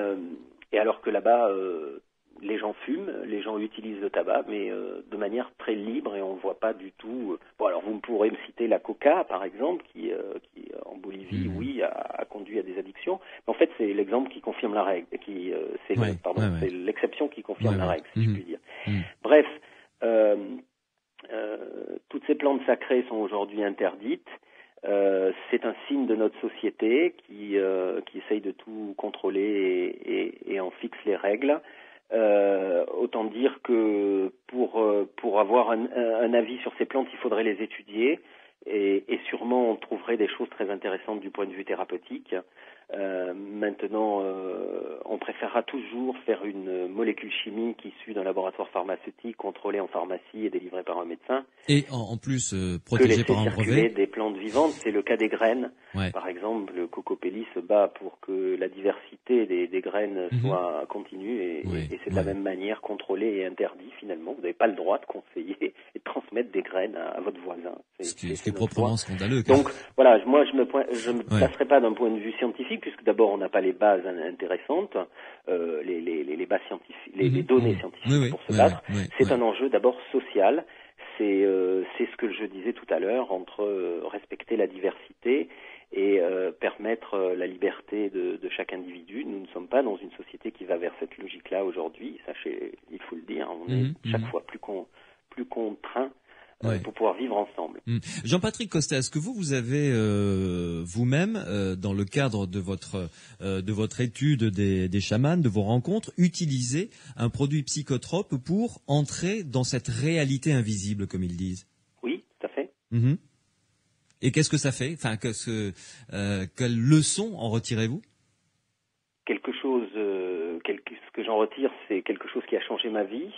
alors que là-bas les gens fument, les gens utilisent le tabac, mais de manière très libre et on ne voit pas du tout. Bon, alors vous pourrez me citer la coca, par exemple, qui en Bolivie, a conduit à des addictions. Mais en fait, c'est l'exemple l'exemple qui confirme la règle, c'est l'exception qui confirme la règle, si je puis dire. Bref, toutes ces plantes sacrées sont aujourd'hui interdites. C'est un signe de notre société qui essaye de tout contrôler et en fixe les règles. Autant dire que pour avoir un avis sur ces plantes, il faudrait les étudier et sûrement on trouverait des choses très intéressantes du point de vue thérapeutique. Maintenant, on préférera toujours faire une molécule chimique issue d'un laboratoire pharmaceutique contrôlé en pharmacie et délivrée par un médecin. Et en plus protégé par un brevet. Des plantes vivantes, c'est le cas des graines. Par exemple, le Cocopelli se bat pour que la diversité des graines soit continue et c'est de la même manière contrôlé et interdit finalement. Vous n'avez pas le droit de conseiller et de transmettre des graines à votre voisin. Ce qui est proprement scandaleux. Donc voilà, moi je me placerai pas d'un point de vue scientifique puisque d'abord on n'a pas les bases intéressantes, les bases scientifiques, les données scientifiques pour se battre. C'est un enjeu d'abord social. C'est ce que je disais tout à l'heure entre respecter la diversité et permettre la liberté de chaque individu. Nous ne sommes pas dans une société qui va vers cette logique-là aujourd'hui. Sachez, il faut le dire, on est chaque fois plus contraints pour pouvoir vivre ensemble. Jean-Patrick Costa, est-ce que vous avez vous-même, dans le cadre de votre étude des chamans, de vos rencontres, utilisé un produit psychotrope pour entrer dans cette réalité invisible, comme ils disent? Oui, tout à fait. Et qu'est-ce que ça fait? Enfin, quelle leçon en retirez-vous? Ce que j'en retire, c'est quelque chose qui a changé ma vie.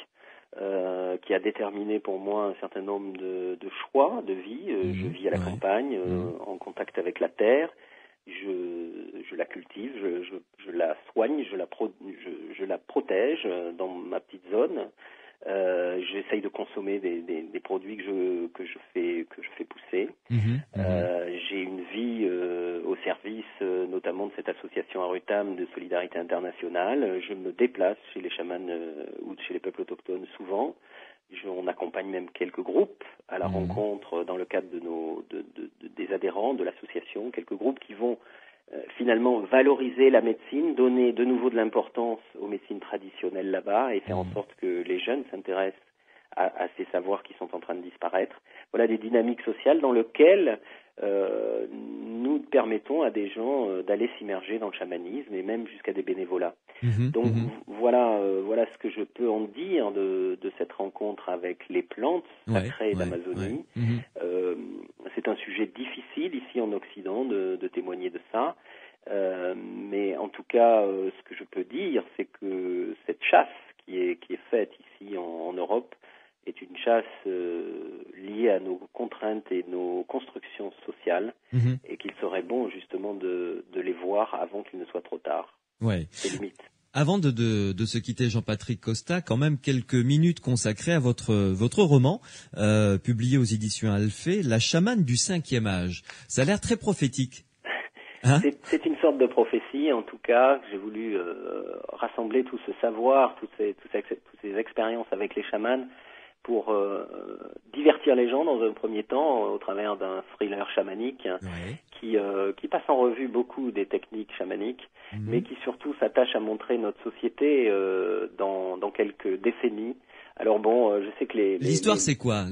Qui a déterminé pour moi un certain nombre de choix de vie. Je vis à la campagne, en contact avec la terre. Je la cultive, je la soigne, je la protège dans ma petite zone. J'essaye de consommer des produits que je fais pousser. J'ai une vie au service notamment de cette association Arutam de solidarité internationale. Je me déplace chez les chamans ou chez les peuples autochtones souvent. On accompagne même quelques groupes à la rencontre dans le cadre des adhérents de l'association, quelques groupes qui vont finalement valoriser la médecine, donner de nouveau de l'importance aux médecines traditionnelles là-bas et faire en sorte que les jeunes s'intéressent à ces savoirs qui sont en train de disparaître. Voilà des dynamiques sociales dans lesquelles nous permettons à des gens d'aller s'immerger dans le chamanisme et même jusqu'à des bénévolats. Donc voilà ce que je peux en dire de cette rencontre avec les plantes sacrées d'Amazonie. C'est un sujet difficile ici en Occident de témoigner de ça. Mais en tout cas, ce que je peux dire, c'est que cette chasse qui est faite ici en Europe est une chasse liée à nos contraintes et nos constructions sociales et qu'il serait bon justement de les voir avant qu'il ne soit trop tard. C'est limite. Avant de se quitter, Jean-Patrick Costa, quand même quelques minutes consacrées à votre roman, publié aux éditions Alphée, La chamane du 5e âge. Ça a l'air très prophétique. C'est une sorte de prophétie, en tout cas. J'ai voulu rassembler tout ce savoir, toutes ces expériences avec les chamans pour divertir les gens dans un premier temps au travers d'un thriller chamanique qui passe en revue beaucoup des techniques chamaniques, mais qui surtout s'attache à montrer notre société dans quelques décennies. Alors bon, je sais que l'histoire c'est quoi?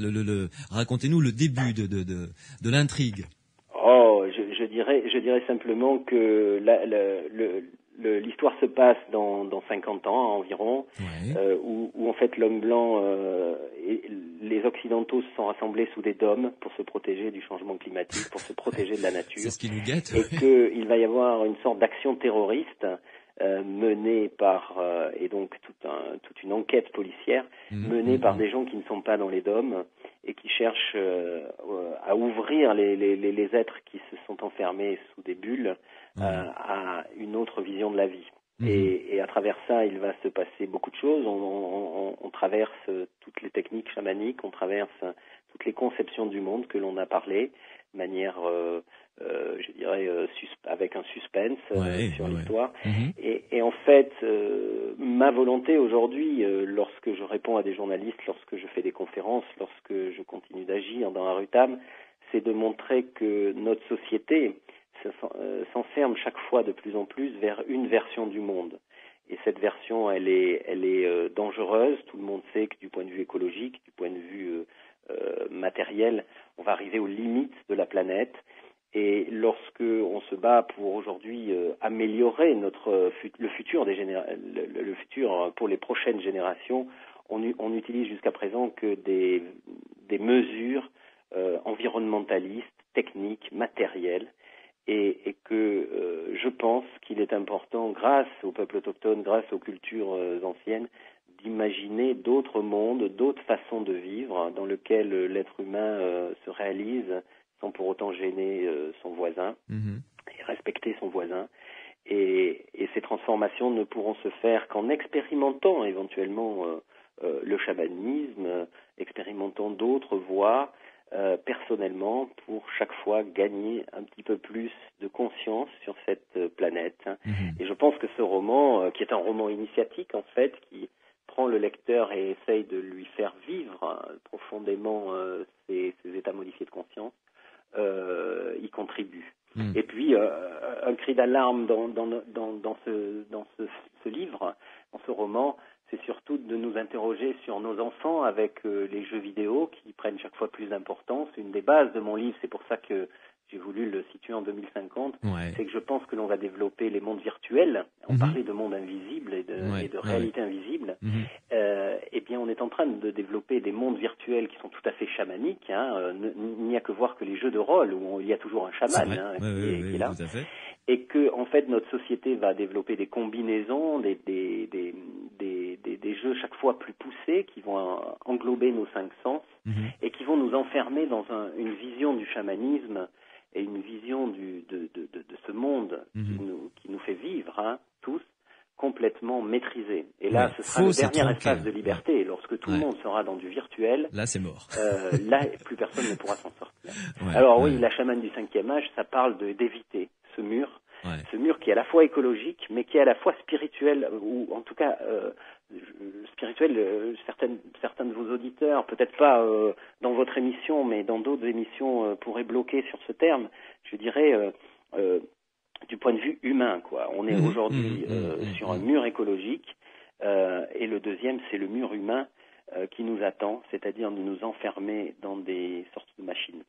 Racontez-nous le début de l'intrigue. Oh, je dirais simplement que l'histoire se passe dans 50 ans environ, où en fait l'homme blanc et les occidentaux se sont rassemblés sous des dômes pour se protéger du changement climatique, pour se protéger de la nature. C'est ce qui nous guette. Et qu'il va y avoir une sorte d'action terroriste menée par et donc toute une enquête policière menée par des gens qui ne sont pas dans les dômes et qui cherchent à ouvrir les êtres qui se sont enfermés sous des bulles à une autre vision de la vie. Et à travers ça, il va se passer beaucoup de choses. On traverse toutes les techniques chamaniques, on traverse toutes les conceptions du monde que l'on a parlé de manière, je dirais, avec un suspense sur l'histoire. Et en fait, ma volonté aujourd'hui, lorsque je réponds à des journalistes, lorsque je fais des conférences, lorsque je continue d'agir dans Arutam, c'est de montrer que notre société s'enferme chaque fois de plus en plus vers une version du monde. Et cette version, elle est dangereuse. Tout le monde sait que du point de vue écologique, du point de vue matériel, on va arriver aux limites de la planète. Et lorsque on se bat pour aujourd'hui améliorer le futur pour les prochaines générations, on utilise jusqu'à présent que des mesures environnementalistes, techniques, matérielles, et que je pense qu'il est important, grâce aux peuples autochtones, grâce aux cultures anciennes, d'imaginer d'autres mondes, d'autres façons de vivre dans lesquelles l'être humain se réalise sans pour autant gêner son voisin et respecter son voisin. Et ces transformations ne pourront se faire qu'en expérimentant éventuellement le chamanisme, expérimentant d'autres voies personnellement pour chaque fois gagner un petit peu plus de conscience sur cette planète. Et je pense que ce roman, qui est un roman initiatique en fait, qui prend le lecteur et essaye de lui faire vivre profondément ses états modifiés de conscience, y contribue. Et puis un cri d'alarme dans ce livre, dans ce roman, c'est surtout de nous interroger sur nos enfants avec les jeux vidéo qui prennent chaque fois plus d'importance. Une des bases de mon livre, c'est pour ça que j'ai voulu le situer en 2050, c'est que je pense que l'on va développer les mondes virtuels. On parlait de monde invisible et de réalité invisible. Eh bien, on est en train de développer des mondes virtuels qui sont tout à fait chamaniques. Il n'y a que voir que les jeux de rôle où il y a toujours un chaman qui est là. Tout à fait. Et que, en fait, notre société va développer des combinaisons, des jeux chaque fois plus poussés qui vont englober nos 5 sens et qui vont nous enfermer dans une vision du chamanisme et une vision de ce monde qui nous fait vivre, tous, complètement maîtrisé. Et là, ce sera le dernier espace de liberté. Lorsque tout le monde sera dans du virtuel, là, c'est mort. Là, plus personne ne pourra s'en sortir. Alors oui, la chamane du 5e âge, ça parle d'éviter ce mur qui est à la fois écologique, mais qui est à la fois spirituel, ou en tout cas spirituel. Certains de vos auditeurs, peut-être pas dans votre émission, mais dans d'autres émissions, pourraient bloquer sur ce terme. Je dirais du point de vue humain, quoi. On est aujourd'hui sur un mur écologique, et le deuxième, c'est le mur humain qui nous attend, c'est-à-dire de nous enfermer dans des sortes de machines.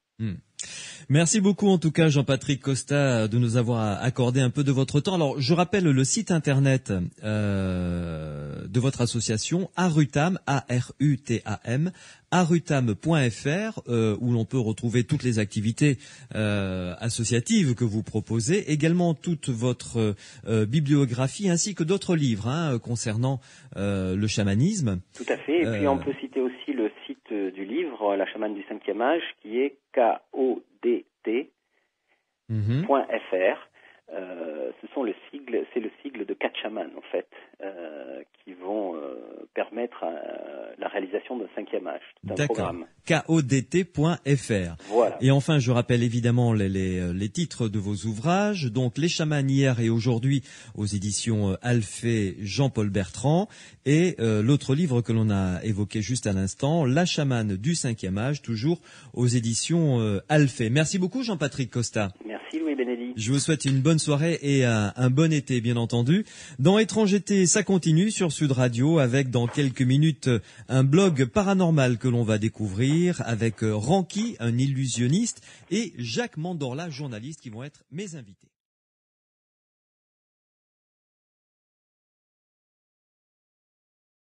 Merci beaucoup en tout cas Jean-Patrick Costa de nous avoir accordé un peu de votre temps. Alors je rappelle le site internet de votre association Arutam, A-R-U-T-A-M, arutam.fr où l'on peut retrouver toutes les activités associatives que vous proposez, également toute votre bibliographie ainsi que d'autres livres concernant le chamanisme. Tout à fait, et puis on peut citer aussi le site du livre, La chamane du 5e âge, qui est KODT.fr. C'est le sigle de 4 chamans en fait, qui vont permettre la réalisation d'un 5e âge, tout un programme. KODT.fr. Voilà. Et enfin, je rappelle évidemment les titres de vos ouvrages. Donc, Les chamans hier et aujourd'hui aux éditions Alphée, Jean-Paul Bertrand. Et l'autre livre que l'on a évoqué juste à l'instant, La chamane du 5e âge, toujours aux éditions Alphée. Merci beaucoup Jean-Patrick Costa. Merci Louis Bénédicte. Je vous souhaite une bonne soirée et un bon été, bien entendu. Dans Étrangeté, ça continue sur Sud Radio avec dans quelques minutes un blog paranormal que l'on va découvrir avec Ranky, un illusionniste, et Jacques Mandorla, journaliste, qui vont être mes invités.